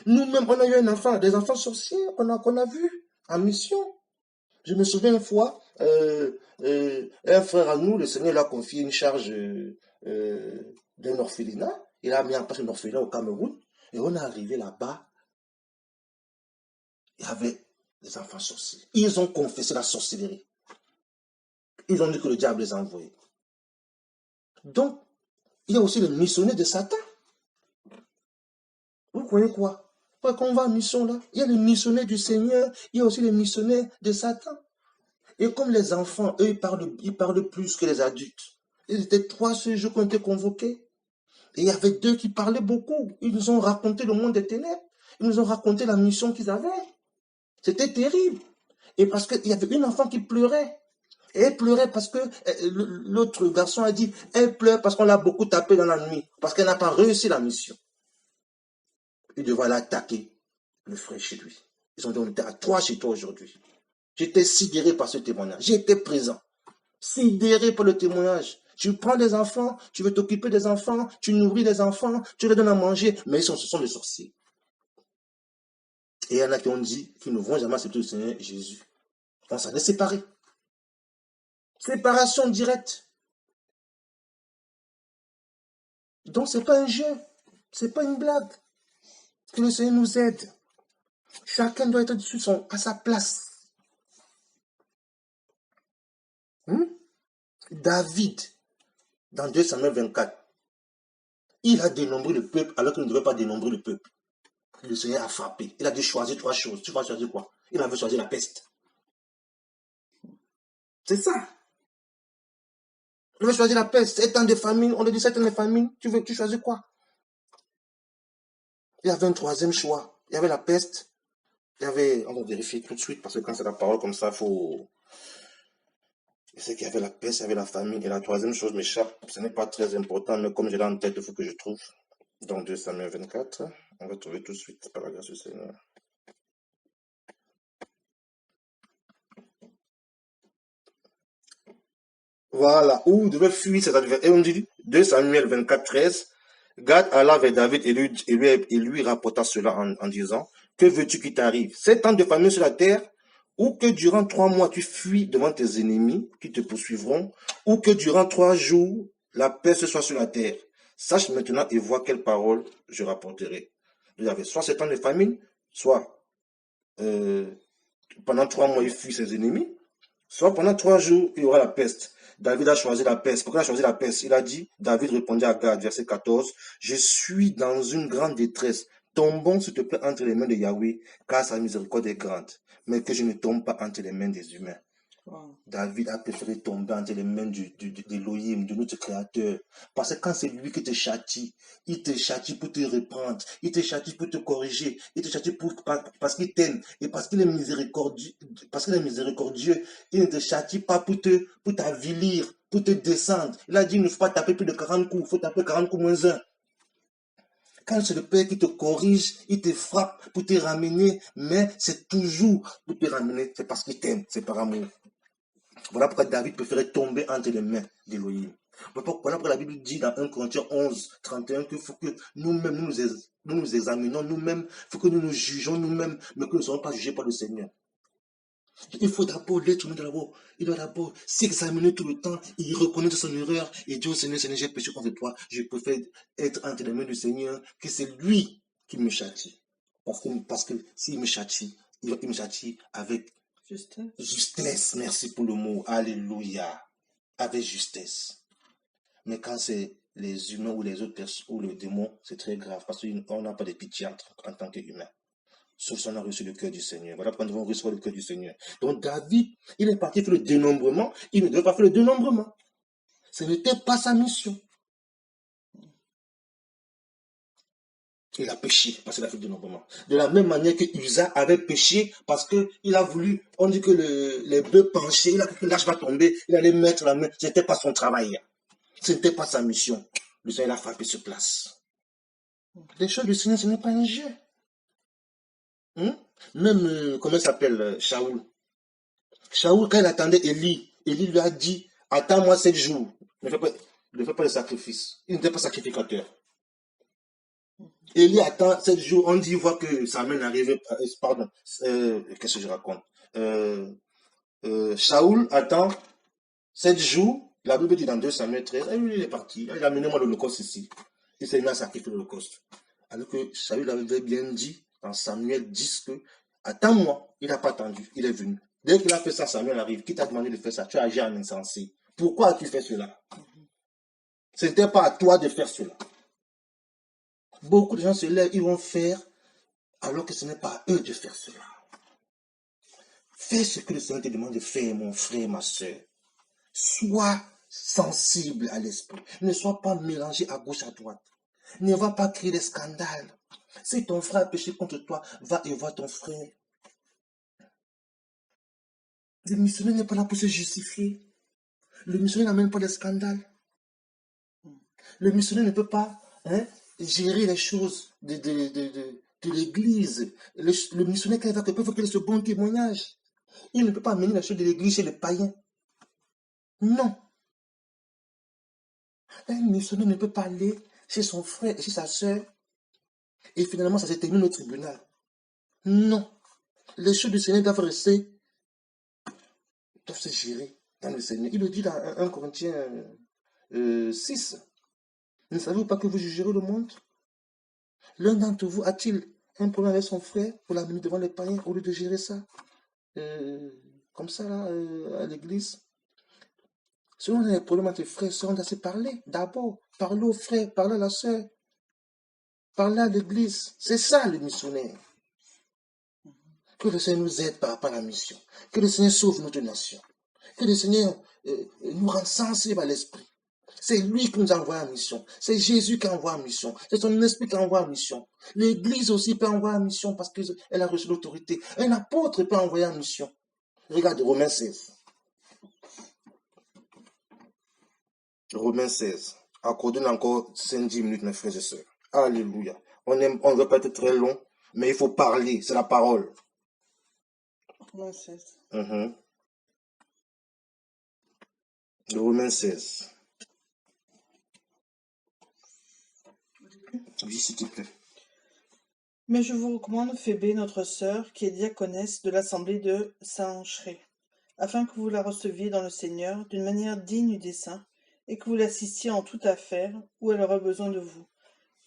Speaker 1: Nous-mêmes, on a eu un enfant, des enfants sorciers qu'on a vus en mission. Je me souviens une fois, un frère à nous, le Seigneur l'a confié une charge d'un orphelinat. Il a mis en place un orphelinat au Cameroun. Et on est arrivé là-bas. Il y avait des enfants sorciers. Ils ont confessé la sorcellerie. Ils ont dit que le diable les a envoyés. Donc, il y a aussi les missionnaires de Satan. Vous croyez quoi? Quand on va en mission là, il y a les missionnaires du Seigneur, il y a aussi les missionnaires de Satan. Et comme les enfants, eux, ils parlent plus que les adultes. Ils étaient 3 ce jour qui ont été convoqués. Et il y avait 2 qui parlaient beaucoup. Ils nous ont raconté le monde des ténèbres. Ils nous ont raconté la mission qu'ils avaient. C'était terrible. Et parce qu'il y avait une enfant qui pleurait. Et elle pleurait parce que l'autre garçon a dit, elle pleure parce qu'on l'a beaucoup tapé dans la nuit. Parce qu'elle n'a pas réussi la mission. Il devait aller attaquer le frère chez lui. Ils ont dit, on était à 3 chez toi aujourd'hui. J'étais sidéré par ce témoignage. J'étais présent. Sidéré par le témoignage. Tu prends des enfants, tu veux t'occuper des enfants, tu nourris les enfants, tu leur donnes à manger, mais ce sont des sorciers. Et il y en a qui ont dit qu'ils ne vont jamais accepter le Seigneur Jésus. On s'en est séparés. Séparation directe. Donc ce n'est pas un jeu, ce n'est pas une blague. Que le Seigneur nous aide. Chacun doit être à sa place. David, dans 2 Samuel 24, il a dénombré le peuple alors qu'il ne devait pas dénombrer le peuple. Le Seigneur a frappé. Il a dû choisir 3 choses. Tu vas choisir quoi? Il avait choisi la peste. C'est ça. Il avait choisi la peste. 7 ans de famine. On a dit 7 ans de famine. Tu choisis quoi? Il y avait un 3e choix. Il y avait la peste. Il y avait... On va vérifier tout de suite parce que quand c'est la parole comme ça, il faut... Je sais qu'il y avait la peste, il y avait la famine. Et la 3e chose m'échappe. Ce n'est pas très important, mais comme je l'ai en tête, il faut que je trouve. Dans 2 Samuel 24. On va trouver tout de suite par la grâce du Seigneur. Voilà, où il devait fuir ses adversaires. Et on dit 2 Samuel 24, 13. Gad alla vers David et lui rapporta cela en disant, que veux-tu qu'il t'arrive? 7 ans de famine sur la terre, ou que durant 3 mois tu fuis devant tes ennemis qui te poursuivront, ou que durant 3 jours la peste soit sur la terre. Sache maintenant et vois quelle parole je rapporterai. Il y avait soit 7 ans de famine, soit pendant 3 mois il fuit ses ennemis, soit pendant 3 jours il y aura la peste. David a choisi la peste. Pourquoi il a choisi la peste? Il a dit, David répondit à Gad, verset 14, je suis dans une grande détresse. Tombons, s'il te plaît, entre les mains de Yahweh, car sa miséricorde est grande. Mais que je ne tombe pas entre les mains des humains. Wow. David a préféré tomber entre les mains d'Elohim, de notre Créateur. Parce que quand c'est lui qui te châtie, il te châtie pour te reprendre, il te châtie pour te corriger, il te châtie parce qu'il t'aime et parce qu'il est miséricordieux, il ne te châtie pas pour t'avilir, pour te descendre. Il a dit, il ne faut pas taper plus de 40 coups, il faut taper 40 coups moins 1. Quand c'est le Père qui te corrige, il te frappe pour te ramener, mais c'est toujours pour te ramener, c'est parce qu'il t'aime, c'est par amour. Voilà pourquoi David préférait tomber entre les mains d'Élohim. Voilà pourquoi la Bible dit dans 1 Corinthiens 11, 31 qu'il faut que nous-mêmes nous examinions nous-mêmes, il faut que nous nous jugeons nous-mêmes, mais que nous ne soyons pas jugés par le Seigneur. Il faut d'abord l'être humain d'abord. Il doit d'abord s'examiner tout le temps, il reconnaître son erreur et dire au Seigneur, j'ai péché contre toi, je préfère être entre les mains du Seigneur, que c'est lui qui me châtie. Parce que s'il me châtie, il me châtie avec justesse, merci pour le mot, alléluia, avec justesse. Mais quand c'est les humains ou les autres personnes ou le démon, c'est très grave parce qu'on n'a pas de pitié en tant qu'humain. Sauf si on a reçu le cœur du Seigneur. Voilà pourquoi nous devons recevoir le cœur du Seigneur. Donc David, il est parti faire le dénombrement, il ne devait pas faire le dénombrement. Ce n'était pas sa mission. Il a péché parce qu'il a fait de dénombrement. De la même manière que Usa avait péché parce qu'il a voulu, on dit que les bœufs penchaient, il a cru que l'âge va tomber, il allait mettre la main. Ce n'était pas son travail. Ce n'était pas sa mission. Le Seigneur l'a frappé sur place. Les choses du Seigneur, ce n'est pas un jeu. Même, comment il s'appelle, Shaoul. Shaoul, quand il attendait Élie lui a dit, attends-moi 7 jours. Ne fais pas de sacrifice. Il n'était pas sacrificateur. Élie attend 7 jours, on dit, il voit que Samuel n'arrivait pas. Pardon, qu'est-ce que je raconte? Shaoul attend 7 jours. La Bible dit dans 2 Samuel 13, et lui, il est parti. Il a amené moi l'Holocauste ici. Il s'est mis à sacrifier l'Holocauste. Alors que Shaoul avait bien dit dans Samuel 10 que, attends-moi, il n'a pas attendu, il est venu. Dès qu'il a fait ça, Samuel arrive. Qui t'a demandé de faire ça? Tu as agi en insensé. Pourquoi as-tu fait cela? Ce n'était pas à toi de faire cela. Beaucoup de gens se lèvent, ils vont faire, alors que ce n'est pas à eux de faire cela. Fais ce que le Seigneur te demande de faire, mon frère, ma soeur. Sois sensible à l'esprit. Ne sois pas mélangé à gauche, à droite. Ne va pas créer des scandales. Si ton frère a péché contre toi, va et vois ton frère. Le missionnaire n'est pas là pour se justifier. Le missionnaire n'amène pas de scandales. Le missionnaire ne peut pas gérer les choses de l'église. Le missionnaire, quand il va peut faire ce bon témoignage. Il ne peut pas amener les choses de l'église chez les païens. Non. Un missionnaire ne peut pas aller chez son frère et chez sa soeur et finalement ça se termine au tribunal. Non. Les choses du Seigneur doivent rester, doivent se gérer dans le Seigneur. Il le dit dans 1 Corinthiens 6. Ne savez-vous pas que vous jugerez le monde? L'un d'entre vous a-t-il un problème avec son frère pour l'amener devant les païens au lieu de gérer ça comme ça là, à l'église? Si on a des problèmes avec tes frères, on doit se parler. D'abord, parler aux frères, parler à la soeur, parler à l'église. C'est ça le missionnaire. Que le Seigneur nous aide par rapport à la mission. Que le Seigneur sauve notre nation. Que le Seigneur nous rende sensibles à l'esprit. C'est lui qui nous envoie en mission. C'est Jésus qui envoie en mission. C'est son esprit qui envoie en mission. L'église aussi peut envoyer en mission parce qu'elle a reçu l'autorité. Un apôtre peut envoyer en mission. Regarde Romains 16. Romains 16. Accordez-nous encore 5-10 minutes, mes frères et sœurs. Alléluia. On ne veut pas être très long, mais il faut parler. C'est la parole.
Speaker 2: Romains 16.
Speaker 1: Romains 16. Oui, s'il te plaît.
Speaker 2: Mais je vous recommande Phébé, notre sœur, qui est diaconesse de l'assemblée de Saint-Chré, afin que vous la receviez dans le Seigneur d'une manière digne des saints, et que vous l'assistiez en toute affaire où elle aura besoin de vous,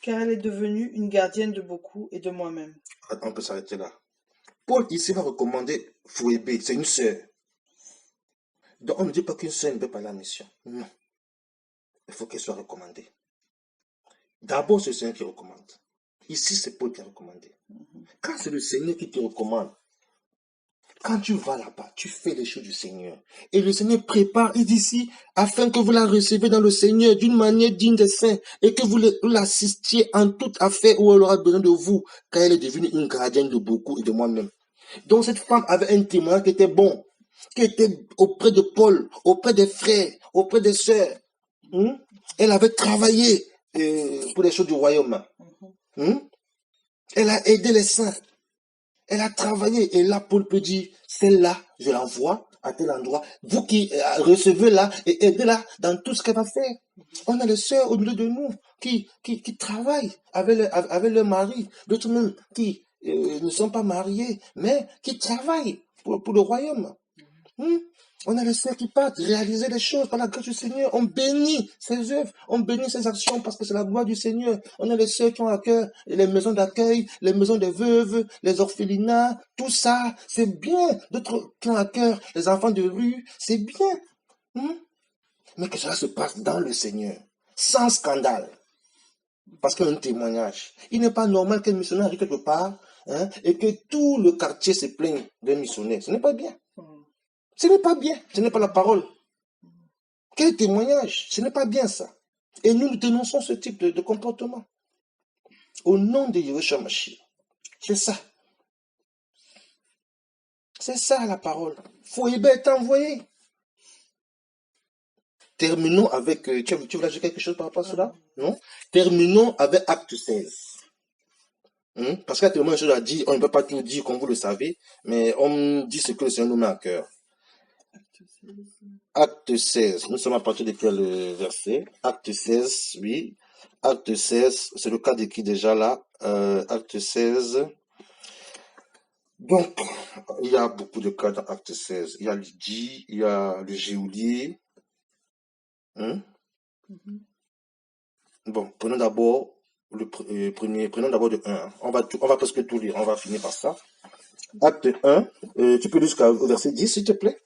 Speaker 2: car elle est devenue une gardienne de beaucoup et de moi-même.
Speaker 1: On peut s'arrêter là. Paul ici va recommander Phébé, c'est une sœur. Donc on ne dit pas qu'une sœur ne peut pas aller à la mission. Non. Il faut qu'elle soit recommandée. D'abord, c'est le Seigneur qui recommande. Ici, c'est Paul qui a recommandé. Quand c'est le Seigneur qui te recommande, quand tu vas là-bas, tu fais les choses du Seigneur. Et le Seigneur prépare, il dit ici, afin que vous la receviez dans le Seigneur d'une manière digne des saints et que vous l'assistiez en toute affaire où elle aura besoin de vous, car elle est devenue une gardienne de beaucoup et de moi-même. Donc cette femme avait un témoin qui était bon, qui était auprès de Paul, auprès des frères, auprès des sœurs. Elle avait travaillé pour les choses du royaume. Elle a aidé les saints. Elle a travaillé. Et là, Paul peut dire, celle-là, je l'envoie à tel endroit. Vous qui recevez là et aidez-la dans tout ce qu'elle va faire. On a les sœurs au milieu de nous qui travaillent avec leur mari. D'autres même qui ne sont pas mariés, mais qui travaillent pour le royaume. On a les sœurs qui partent réaliser les choses par la grâce du Seigneur. On bénit ses œuvres, on bénit ses actions parce que c'est la gloire du Seigneur. On a les sœurs qui ont à cœur les maisons d'accueil, les maisons des veuves, les orphelinats, tout ça, c'est bien. D'autres qui ont à cœur les enfants de rue, c'est bien. Mais que cela se passe dans le Seigneur, sans scandale. Parce qu'il y a un témoignage. Il n'est pas normal qu'un missionnaire arrive quelque part et que tout le quartier se plaigne d'un missionnaire. Ce n'est pas bien. Ce n'est pas bien, ce n'est pas la parole. Quel témoignage, ce n'est pas bien ça. Et nous dénonçons ce type de comportement. Au nom de Yeshua Mashiach. C'est ça. C'est ça la parole. Foyebe est envoyé. Terminons avec... tu veux ajouter quelque chose par rapport à cela? Non? Terminons avec acte 16. Parce qu'il y a tellement de choses à dire. On ne peut pas tout dire comme vous le savez. Mais on dit ce que le Seigneur nous met à cœur. Acte 16. Nous sommes à partir de quel verset? Acte 16, oui. Acte 16, c'est le cas de qui déjà là? Acte 16. Donc, il y a beaucoup de cas dans Acte 16. Il y a Lydie, il y a le geôlier. Bon, prenons d'abord le premier, prenons d'abord de 1. On va presque tout lire, on va finir par ça. Acte 1, tu peux lire jusqu'au verset 10, s'il te plaît.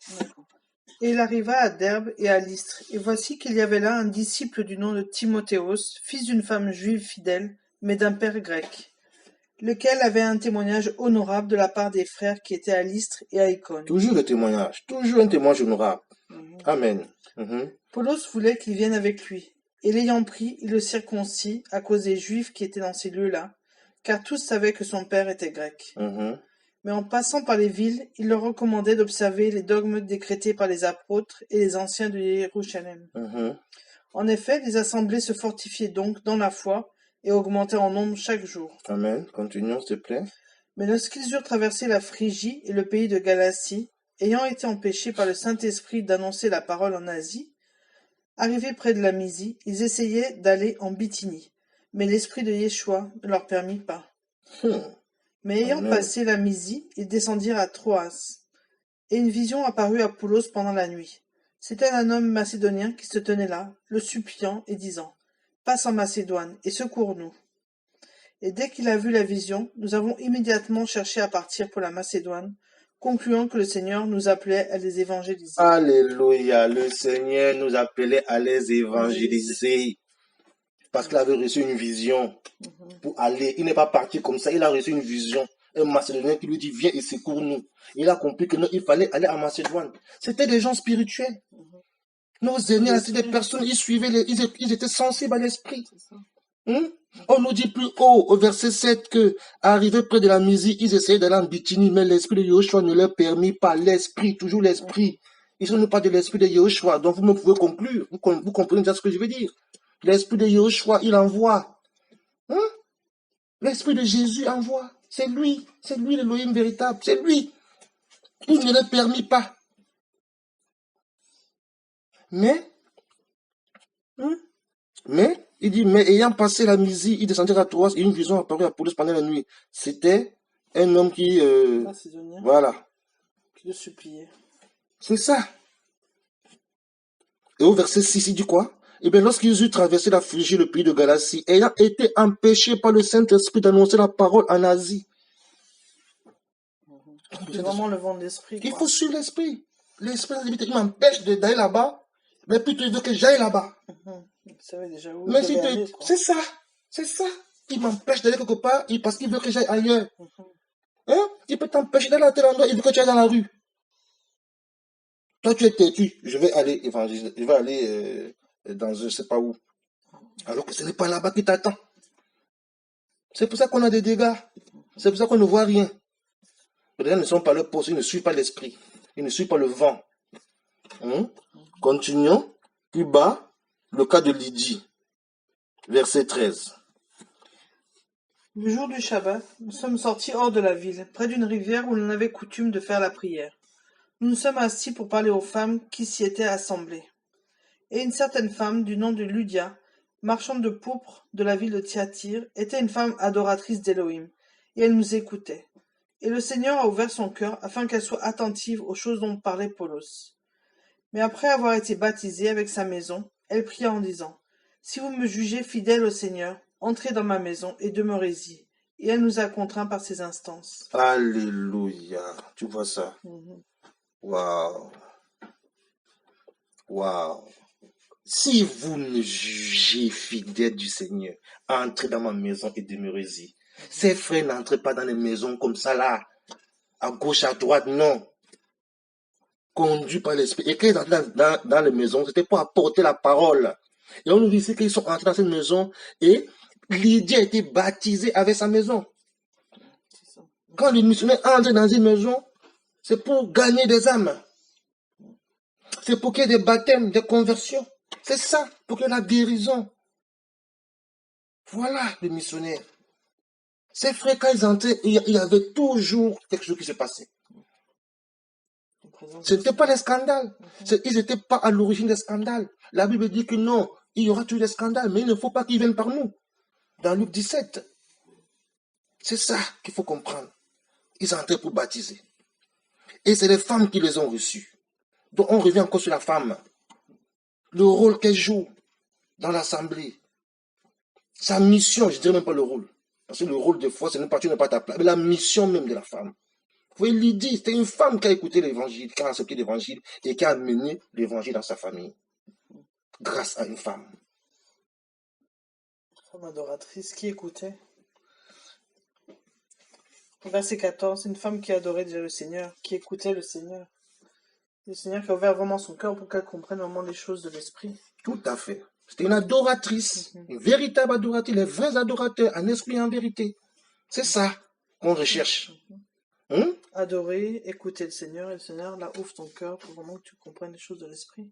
Speaker 2: Et il arriva à Derbe et à Lystre, et voici qu'il y avait là un disciple du nom de Timothéos, fils d'une femme juive fidèle, mais d'un père grec, lequel avait un témoignage honorable de la part des frères qui étaient à Lystre et à Icône.
Speaker 1: Toujours le témoignage, toujours un témoignage honorable. Amen.
Speaker 2: Paulos voulait qu'il vienne avec lui, et l'ayant pris, il le circoncit à cause des Juifs qui étaient dans ces lieux-là, car tous savaient que son père était grec. Mais en passant par les villes, il leur recommandait d'observer les dogmes décrétés par les apôtres et les anciens de Jérusalem. En effet, les assemblées se fortifiaient donc dans la foi et augmentaient en nombre chaque jour.
Speaker 1: Amen. Continuons, s'il te plaît.
Speaker 2: Mais lorsqu'ils eurent traversé la Phrygie et le pays de Galatie, ayant été empêchés par le Saint-Esprit d'annoncer la parole en Asie, arrivés près de la Mysie, ils essayaient d'aller en Bithynie, mais l'Esprit de Yeshua ne leur permit pas. Mais ayant passé la Mysie, ils descendirent à Troas, et une vision apparut à Paulos pendant la nuit. C'était un homme macédonien qui se tenait là, le suppliant et disant « Passe en Macédoine et secours-nous. » Et dès qu'il a vu la vision, nous avons immédiatement cherché à partir pour la Macédoine, concluant que le Seigneur nous appelait à les évangéliser.
Speaker 1: Alléluia, le Seigneur nous appelait à les évangéliser. Parce qu'il avait reçu une vision pour aller. Il n'est pas parti comme ça, il a reçu une vision. Un Macédonien qui lui dit, viens et secours-nous. Il a compris qu'il fallait aller en Macédoine. C'était des gens spirituels. Nos aînés, c'était des personnes, ils suivaient, ils étaient sensibles à l'esprit. On nous dit plus haut, au verset 7, que, arrivés près de la Mysie, ils essayaient d'aller en Bithynie, mais l'esprit de Yeshua ne leur permit pas. L'esprit, toujours l'esprit. Ils ne sont pas de l'esprit de Yeshua. Donc vous me pouvez conclure. Vous comprenez déjà ce que je veux dire. L'esprit de Yeshua, il envoie. L'esprit de Jésus envoie. C'est lui l'Élohim véritable. C'est lui. Il ne le permit pas. Mais, il dit, mais ayant passé la Mysie, il descendit à Troas et une vision apparut à Paulos pendant la nuit. C'était un homme qui, voilà.
Speaker 2: Qui le suppliait.
Speaker 1: C'est ça. Et au verset 6, il dit quoi? Eh bien, lorsqu'ils eurent traversé la Phrygie, le pays de Galatie, ayant été empêchés par le Saint-Esprit d'annoncer la parole en Asie.
Speaker 2: C'est vraiment le vent de l'esprit.
Speaker 1: Il faut suivre l'esprit. L'esprit, il m'empêche d'aller là-bas, mais plutôt il veut que j'aille là-bas.
Speaker 2: Il savait déjà où
Speaker 1: mais c'est ça. C'est ça. Il m'empêche d'aller quelque part parce qu'il veut que j'aille ailleurs. Il peut t'empêcher d'aller à tel endroit, il veut que tu ailles dans la rue. Toi, tu es têtu. Je vais aller évangéliser. Je vais aller dans je ne sais pas où. Alors que ce n'est pas là-bas qui t'attend. C'est pour ça qu'on a des dégâts. C'est pour ça qu'on ne voit rien. Les gens ne sont pas leur poste, ils ne suivent pas l'esprit. Ils ne suivent pas le vent. Continuons. Plus bas, le cas de Lydie. Verset 13.
Speaker 2: Le jour du Shabbat, nous sommes sortis hors de la ville, près d'une rivière où l'on avait coutume de faire la prière. Nous nous sommes assis pour parler aux femmes qui s'y étaient assemblées. Et une certaine femme, du nom de Lydia, marchande de pourpre de la ville de Thyatire, était une femme adoratrice d'Élohim, et elle nous écoutait. Et le Seigneur a ouvert son cœur afin qu'elle soit attentive aux choses dont parlait Paulos. Mais après avoir été baptisée avec sa maison, elle pria en disant, « Si vous me jugez fidèle au Seigneur, entrez dans ma maison et demeurez-y. » Et elle nous a contraints par ses instances.
Speaker 1: Alléluia. Tu vois ça? Waouh. Waouh. Si vous me jugez fidèle du Seigneur, entrez dans ma maison et demeurez-y. Ces frères n'entrent pas dans les maisons comme ça là, à gauche, à droite, non. Conduit par l'esprit. Et quand ils entraient dans les maisons, c'était pour apporter la parole. Et on nous dit ici qu'ils sont entrés dans cette maison et Lydie a été baptisée avec sa maison.
Speaker 2: C'est ça.
Speaker 1: Quand les missionnaires entrent dans une maison, c'est pour gagner des âmes. C'est pour qu'il y ait des baptêmes, des conversions. C'est ça, pour qu'il y ait la guérison. Voilà les missionnaires. Ces frères, quand ils entraient, il y avait toujours quelque chose qui se passait. Ce n'était pas des scandales. Ils n'étaient pas à l'origine des scandales. La Bible dit que non, il y aura toujours des scandales, mais il ne faut pas qu'ils viennent par nous. Dans Luc 17. C'est ça qu'il faut comprendre. Ils entraient pour baptiser. Et c'est les femmes qui les ont reçus. Donc on revient encore sur la femme. Le rôle qu'elle joue dans l'assemblée. Sa mission, je ne dirais même pas le rôle. Parce que le rôle de foi, ce n'est pas tu n'es pas ta place, mais la mission même de la femme. Vous voyez, Lydie, c'était une femme qui a écouté l'évangile, qui a accepté l'évangile et qui a amené l'évangile dans sa famille. Grâce à une femme.
Speaker 2: Femme adoratrice qui écoutait. Verset 14, une femme qui adorait déjà le Seigneur, qui écoutait le Seigneur. Le Seigneur qui a ouvert vraiment son cœur pour qu'elle comprenne vraiment les choses de l'esprit.
Speaker 1: Tout à fait. C'était une adoratrice, une véritable adoratrice, les vrais adorateurs, en esprit et en vérité. C'est ça qu'on recherche.
Speaker 2: Adorer, écouter le Seigneur, et le Seigneur là ouvre ton cœur pour vraiment que tu comprennes les choses de l'esprit.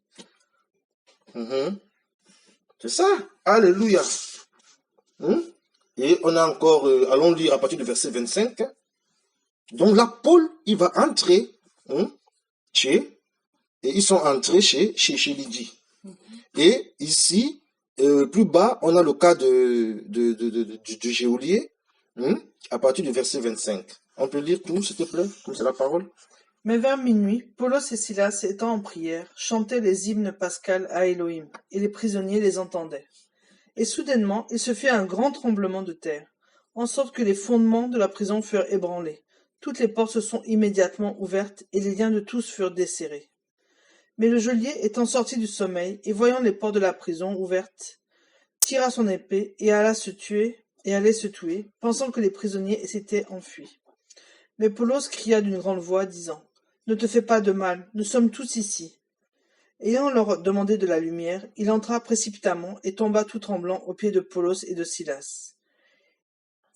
Speaker 1: C'est ça. Alléluia. Et on a encore, allons lire à partir du verset 25. Donc là, Paul, il va entrer et ils sont entrés chez Lydie. Et ici, plus bas, on a le cas du geôlier, à partir du verset 25. On peut lire tout, s'il te plaît, comme c'est la parole.
Speaker 2: Mais vers minuit, Paulos et Silas, étant en prière, chantaient les hymnes pascals à Élohim, et les prisonniers les entendaient. Et soudainement, il se fit un grand tremblement de terre, en sorte que les fondements de la prison furent ébranlés. Toutes les portes se sont immédiatement ouvertes, et les liens de tous furent desserrés. Mais le geôlier, étant sorti du sommeil, et voyant les portes de la prison ouvertes, tira son épée, et allait se tuer, pensant que les prisonniers s'étaient enfuis. Mais Paulos cria d'une grande voix, disant, « Ne te fais pas de mal, nous sommes tous ici. » Ayant leur demandé de la lumière, il entra précipitamment et tomba tout tremblant aux pieds de Paulos et de Silas.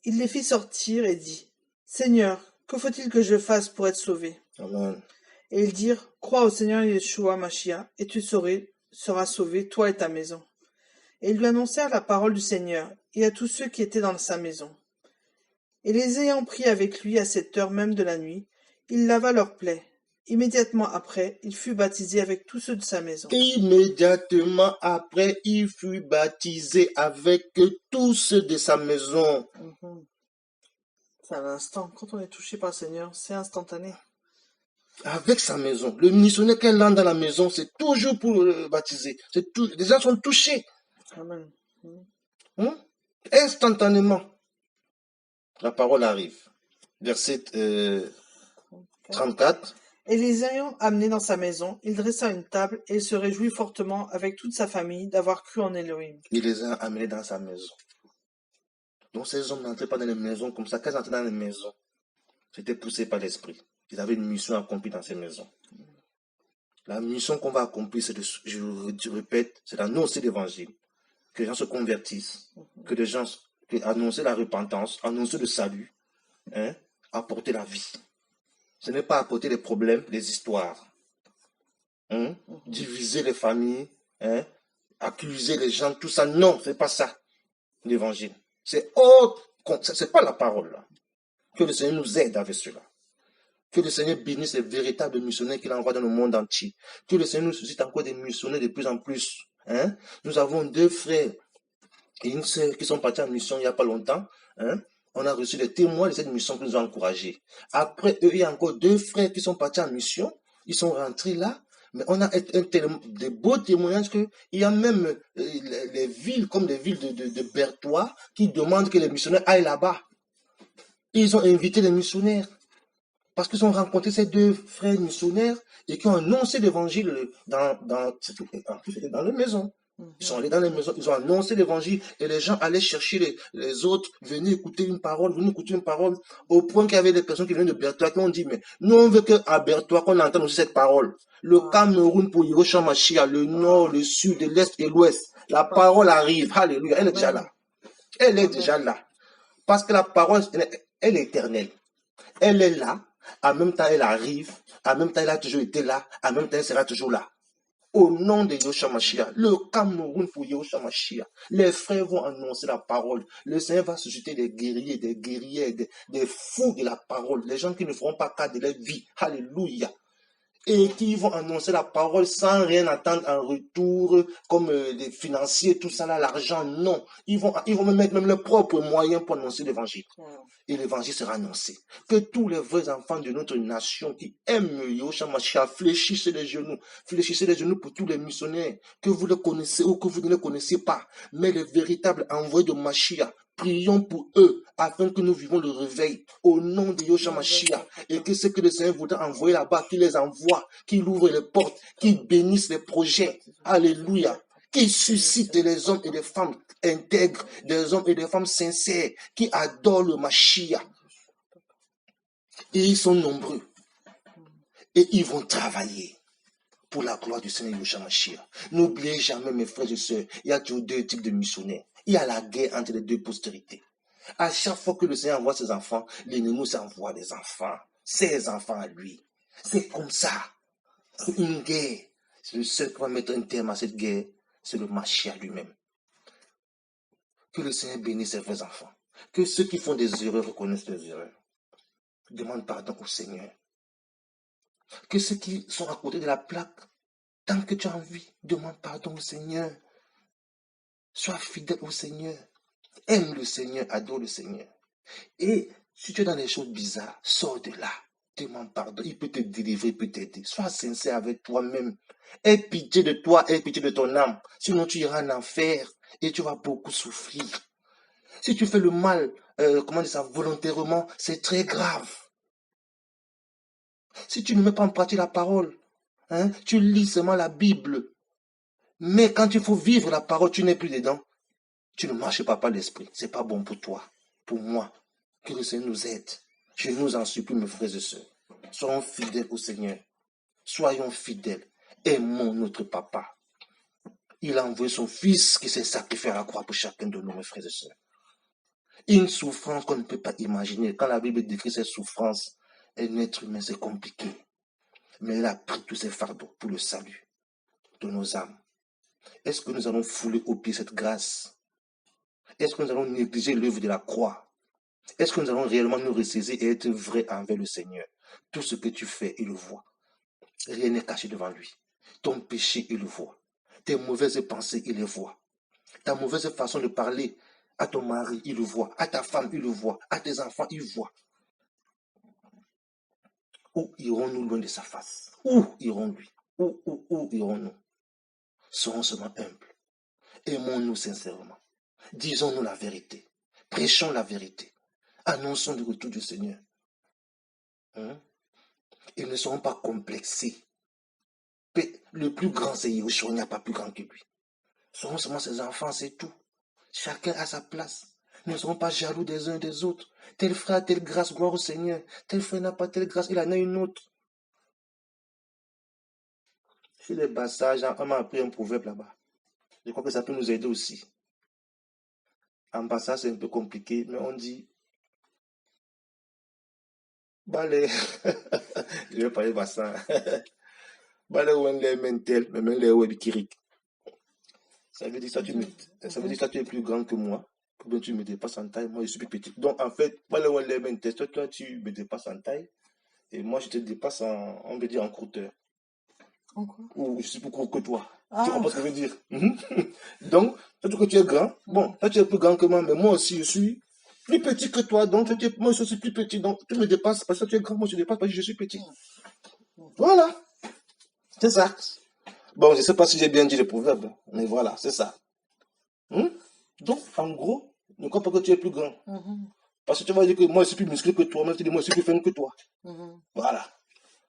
Speaker 2: Il les fit sortir et dit, « Seigneur, que faut-il que je fasse pour être sauvé ?»
Speaker 1: Amen.
Speaker 2: Et ils dirent, « Crois au Seigneur Yeshua Mashiach, et tu seras sauvé, toi et ta maison. » Et ils lui annoncèrent la parole du Seigneur, et à tous ceux qui étaient dans sa maison. Et les ayant pris avec lui à cette heure même de la nuit, il lava leurs plaies. Immédiatement après, il fut baptisé avec tous ceux de sa maison.
Speaker 1: Immédiatement après, il fut baptisé avec tous ceux de sa maison.
Speaker 2: C'est à l'instant. Quand on est touché par le Seigneur, c'est instantané.
Speaker 1: Avec sa maison. Le missionnaire qui entre dans la maison, c'est toujours pour baptiser. Les gens sont touchés.
Speaker 2: Amen.
Speaker 1: Instantanément. La parole arrive. Verset 34.
Speaker 2: Et les ayant amenés dans sa maison, il dressa une table et il se réjouit fortement avec toute sa famille d'avoir cru en Elohim.
Speaker 1: Il les a amenés dans sa maison. Donc ces hommes n'entraient pas dans les maisons comme ça. Quand ils entraient dans les maisons, c'était poussé par l'esprit. Ils avaient une mission accomplie dans ces maisons. La mission qu'on va accomplir, c'est je répète, c'est d'annoncer l'évangile. Que les gens se convertissent. Que les gens annoncer la repentance, annoncer le salut, apporter la vie. Ce n'est pas apporter les problèmes, les histoires. Diviser les familles, accuser les gens, tout ça. Non, c'est pas ça, l'évangile. C'est pas la parole, là. Que le Seigneur nous aide avec cela. Que le Seigneur bénisse les véritables missionnaires qu'il envoie dans le monde entier. Que le Seigneur nous suscite encore des missionnaires de plus en plus. Nous avons 2 frères et une sœur qui sont partis en mission il n'y a pas longtemps. On a reçu des témoins de cette mission qui nous ont encouragés. Après eux, il y a encore 2 frères qui sont partis en mission. Ils sont rentrés là. Mais on a de beaux témoignages qu'il y a même les villes, comme les villes de Berthois, qui demandent que les missionnaires aillent là-bas. Ils ont invité les missionnaires. Parce qu'ils ont rencontré ces 2 frères missionnaires et qui ont annoncé l'évangile dans les maisons. Ils sont allés dans les maisons, ils ont annoncé l'évangile et les gens allaient chercher les autres, venaient écouter une parole, au point qu'il y avait des personnes qui venaient de Berthois qui ont dit, mais nous on veut qu'à Berthois qu'on entende aussi cette parole. Le Cameroun pour Yeshua Mashiach, le nord, le sud, l'est et l'ouest. La parole arrive, alléluia, elle est déjà là. Elle est
Speaker 2: Amen.
Speaker 1: déjà là. Parce que la parole, elle est éternelle. Elle est là. En même temps, elle arrive. En même temps, elle a toujours été là. En même temps, elle sera toujours là. Au nom de Yahushua Mashiach, le Cameroun pour Yahushua Mashiach, les frères vont annoncer la parole. Le Seigneur va susciter des guerriers, des guerrières, des fous de la parole, les gens qui ne feront pas cas de leur vie. Alléluia. Et qui vont annoncer la parole sans rien attendre en retour, comme les financiers, tout ça là, l'argent, non. Ils vont mettre même leurs propres moyens pour annoncer l'évangile. Et l'évangile sera annoncé. Que tous les vrais enfants de notre nation qui aiment Yahushua Mashiach fléchissent les genoux pour tous les missionnaires, que vous les connaissez ou que vous ne les connaissez pas, mais les véritables envoyés de Mashiach. Prions pour eux afin que nous vivons le réveil au nom de Yahushua Mashiach et que ce que le Seigneur voudra envoyer là-bas, qu'il les envoie, qu'il ouvre les portes, qu'il bénisse les projets. Alléluia. Qui suscite les hommes et les femmes intègres, des hommes et des femmes sincères, qui adorent le Mashiach. Et ils sont nombreux. Et ils vont travailler pour la gloire du Seigneur Yahushua Mashiach. N'oubliez jamais, mes frères et sœurs, il y a toujours deux types de missionnaires. Il y a la guerre entre les deux postérités. À chaque fois que le Seigneur envoie ses enfants, l'ennemi s'envoie des enfants, ses enfants à lui. C'est comme ça. C'est une guerre. C'est le seul qui va mettre un terme à cette guerre, c'est le Mashiach lui-même. Que le Seigneur bénisse ses vrais enfants. Que ceux qui font des erreurs reconnaissent leurs erreurs. Demande pardon au Seigneur. Que ceux qui sont à côté de la plaque, tant que tu as envie, demande pardon au Seigneur. Sois fidèle au Seigneur. Aime le Seigneur, adore le Seigneur. Et si tu es dans des choses bizarres, sors de là. Demande pardon. Il peut te délivrer, il peut t'aider. Sois sincère avec toi-même. Aie pitié de toi, aie pitié de ton âme. Sinon, tu iras en enfer et tu vas beaucoup souffrir. Si tu fais le mal, comment dire ça, volontairement, c'est très grave. Si tu ne mets pas en pratique la parole, tu lis seulement la Bible, mais quand il faut vivre la parole, tu n'es plus dedans. Tu ne marches pas par l'esprit. C'est pas bon pour toi, pour moi. Que le Seigneur nous aide. Je nous en supplie, mes frères et sœurs. Soyons fidèles au Seigneur. Soyons fidèles. Aimons notre papa. Il a envoyé son fils qui s'est sacrifié à la croix pour chacun de nous, mes frères et sœurs. Une souffrance qu'on ne peut pas imaginer. Quand la Bible décrit cette souffrance, un être humain, c'est compliqué. Mais il a pris tous ses fardeaux pour le salut de nos âmes. Est-ce que nous allons fouler au pied cette grâce? Est-ce que nous allons négliger l'œuvre de la croix? Est-ce que nous allons réellement nous ressaisir et être vrais envers le Seigneur? Tout ce que tu fais, il le voit. Rien n'est caché devant lui. Ton péché, il le voit. Tes mauvaises pensées, il les voit. Ta mauvaise façon de parler à ton mari, il le voit. À ta femme, il le voit. À tes enfants, il voit. Où irons-nous loin de sa face? Où irons-nous? Où irons-nous? Serons seulement humbles. Aimons-nous sincèrement. Disons-nous la vérité. Prêchons la vérité. Annonçons le retour du Seigneur. Ils ne seront pas complexés. Le plus grand, c'est Yahushua, il n'y a pas plus grand que lui. Seront seulement ses enfants, c'est tout. Chacun a sa place. Nous ne serons pas jaloux des uns des autres. Tel frère a telle grâce, gloire au Seigneur. Tel frère n'a pas telle grâce, il en a une autre. Chez les passages, on m'a appris un proverbe là-bas. Je crois que ça peut nous aider aussi. En passage, c'est un peu compliqué, mais on dit Balé. Je vais parler bassin. Balé ou un lait mentel, mais même les webikirik. Ça veut dire que tu es plus grand que moi. Ou bien tu me dépasses en taille, moi je suis plus petit. Donc en fait, balé ou un lait mentel, toi tu me dépasses en taille. Et moi je te dépasse on veut dire en courteur.
Speaker 2: En quoi?
Speaker 1: Ou je suis plus court que toi.
Speaker 2: Ah.
Speaker 1: Tu comprends ce que je veux dire? Donc, toi que tu es grand, bon, toi tu es plus grand que moi, mais moi aussi je suis plus petit que toi, donc moi je suis plus petit, donc tu me dépasses parce que tu es grand, moi je te dépasse parce que je suis petit. Voilà. C'est ça. Bon, je ne sais pas si j'ai bien dit le proverbe, mais voilà, c'est ça. Donc, en gros, ne crois pas que tu es plus grand. Parce que tu vas dire que moi je suis plus musclé que toi, moi je te dis moi je suis plus fin que toi. Voilà.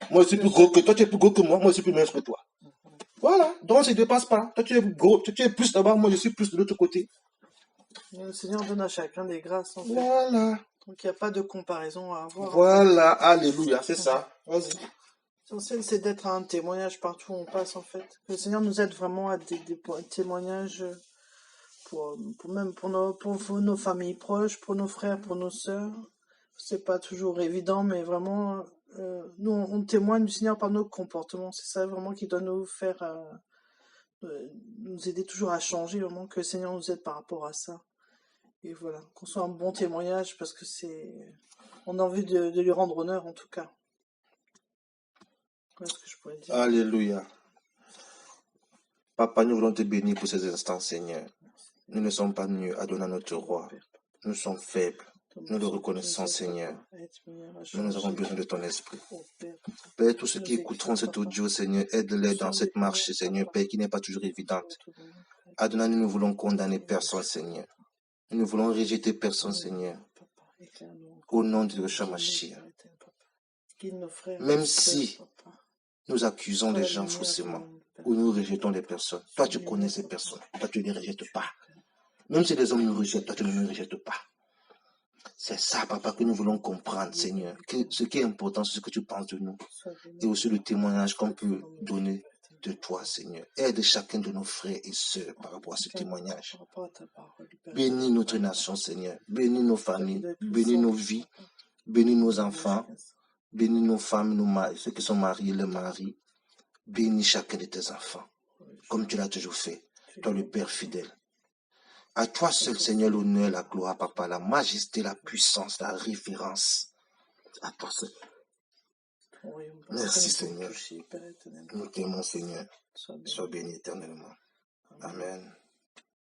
Speaker 1: Moi je suis plus gros que toi, tu es plus gros que moi je suis plus mince que toi. Voilà, donc on ne se dépasse pas. Toi tu es gros, tu es plus là-bas, moi je suis plus de l'autre côté.
Speaker 2: Le Seigneur donne à chacun des grâces, en fait.
Speaker 1: Voilà.
Speaker 2: Donc il n'y a pas de comparaison à avoir.
Speaker 1: Voilà, alléluia, c'est ça. Vas-y.
Speaker 2: L'essentiel, c'est d'être un témoignage partout où on passe, en fait. Que le Seigneur nous aide vraiment à des témoignages même pour nos familles proches, pour nos frères, pour nos sœurs. C'est pas toujours évident, mais vraiment, nous, on témoigne du Seigneur par nos comportements. C'est ça vraiment qui doit nous faire, nous aider toujours à changer, vraiment, que le Seigneur nous aide par rapport à ça. Et voilà, qu'on soit un bon témoignage, parce que on a envie de lui rendre honneur, en tout cas. Voilà ce que je pourrais dire.
Speaker 1: Alléluia. Papa, nous voulons te bénir pour ces instants, Seigneur. Nous ne sommes pas mieux à donner à notre roi. Nous sommes faibles. Nous le reconnaissons, Seigneur. Nous avons besoin de ton esprit. Père, tous ceux qui écouteront cet audio, Seigneur, aide-les dans cette marche, Seigneur, Père, qui n'est pas toujours évidente. Adonai, nous ne voulons condamner personne, Seigneur. Nous ne voulons rejeter personne, Seigneur. Au nom de Yeshua Mashiach. Même si nous accusons les gens faussement ou nous rejetons des personnes, toi tu connais ces personnes, toi tu ne les rejettes pas. Même si les hommes nous rejettent, toi tu ne nous rejettes pas. C'est ça, papa, que nous voulons comprendre, Seigneur. Que ce qui est important, c'est ce que tu penses de nous. Et aussi le témoignage qu'on peut donner de toi, Seigneur. Aide chacun de nos frères et sœurs par rapport à ce témoignage. Bénis notre nation, Seigneur. Bénis nos familles. Bénis nos vies. Bénis nos enfants. Bénis nos femmes, ceux qui sont mariés, les maris. Bénis chacun de tes enfants. Comme tu l'as toujours fait. Toi, le Père fidèle. À toi seul, Seigneur, l'honneur, la gloire, Papa, la majesté, la puissance, la référence. À toi seul. Merci, Seigneur. Nous t'aimons, Seigneur. Sois béni éternellement. Amen.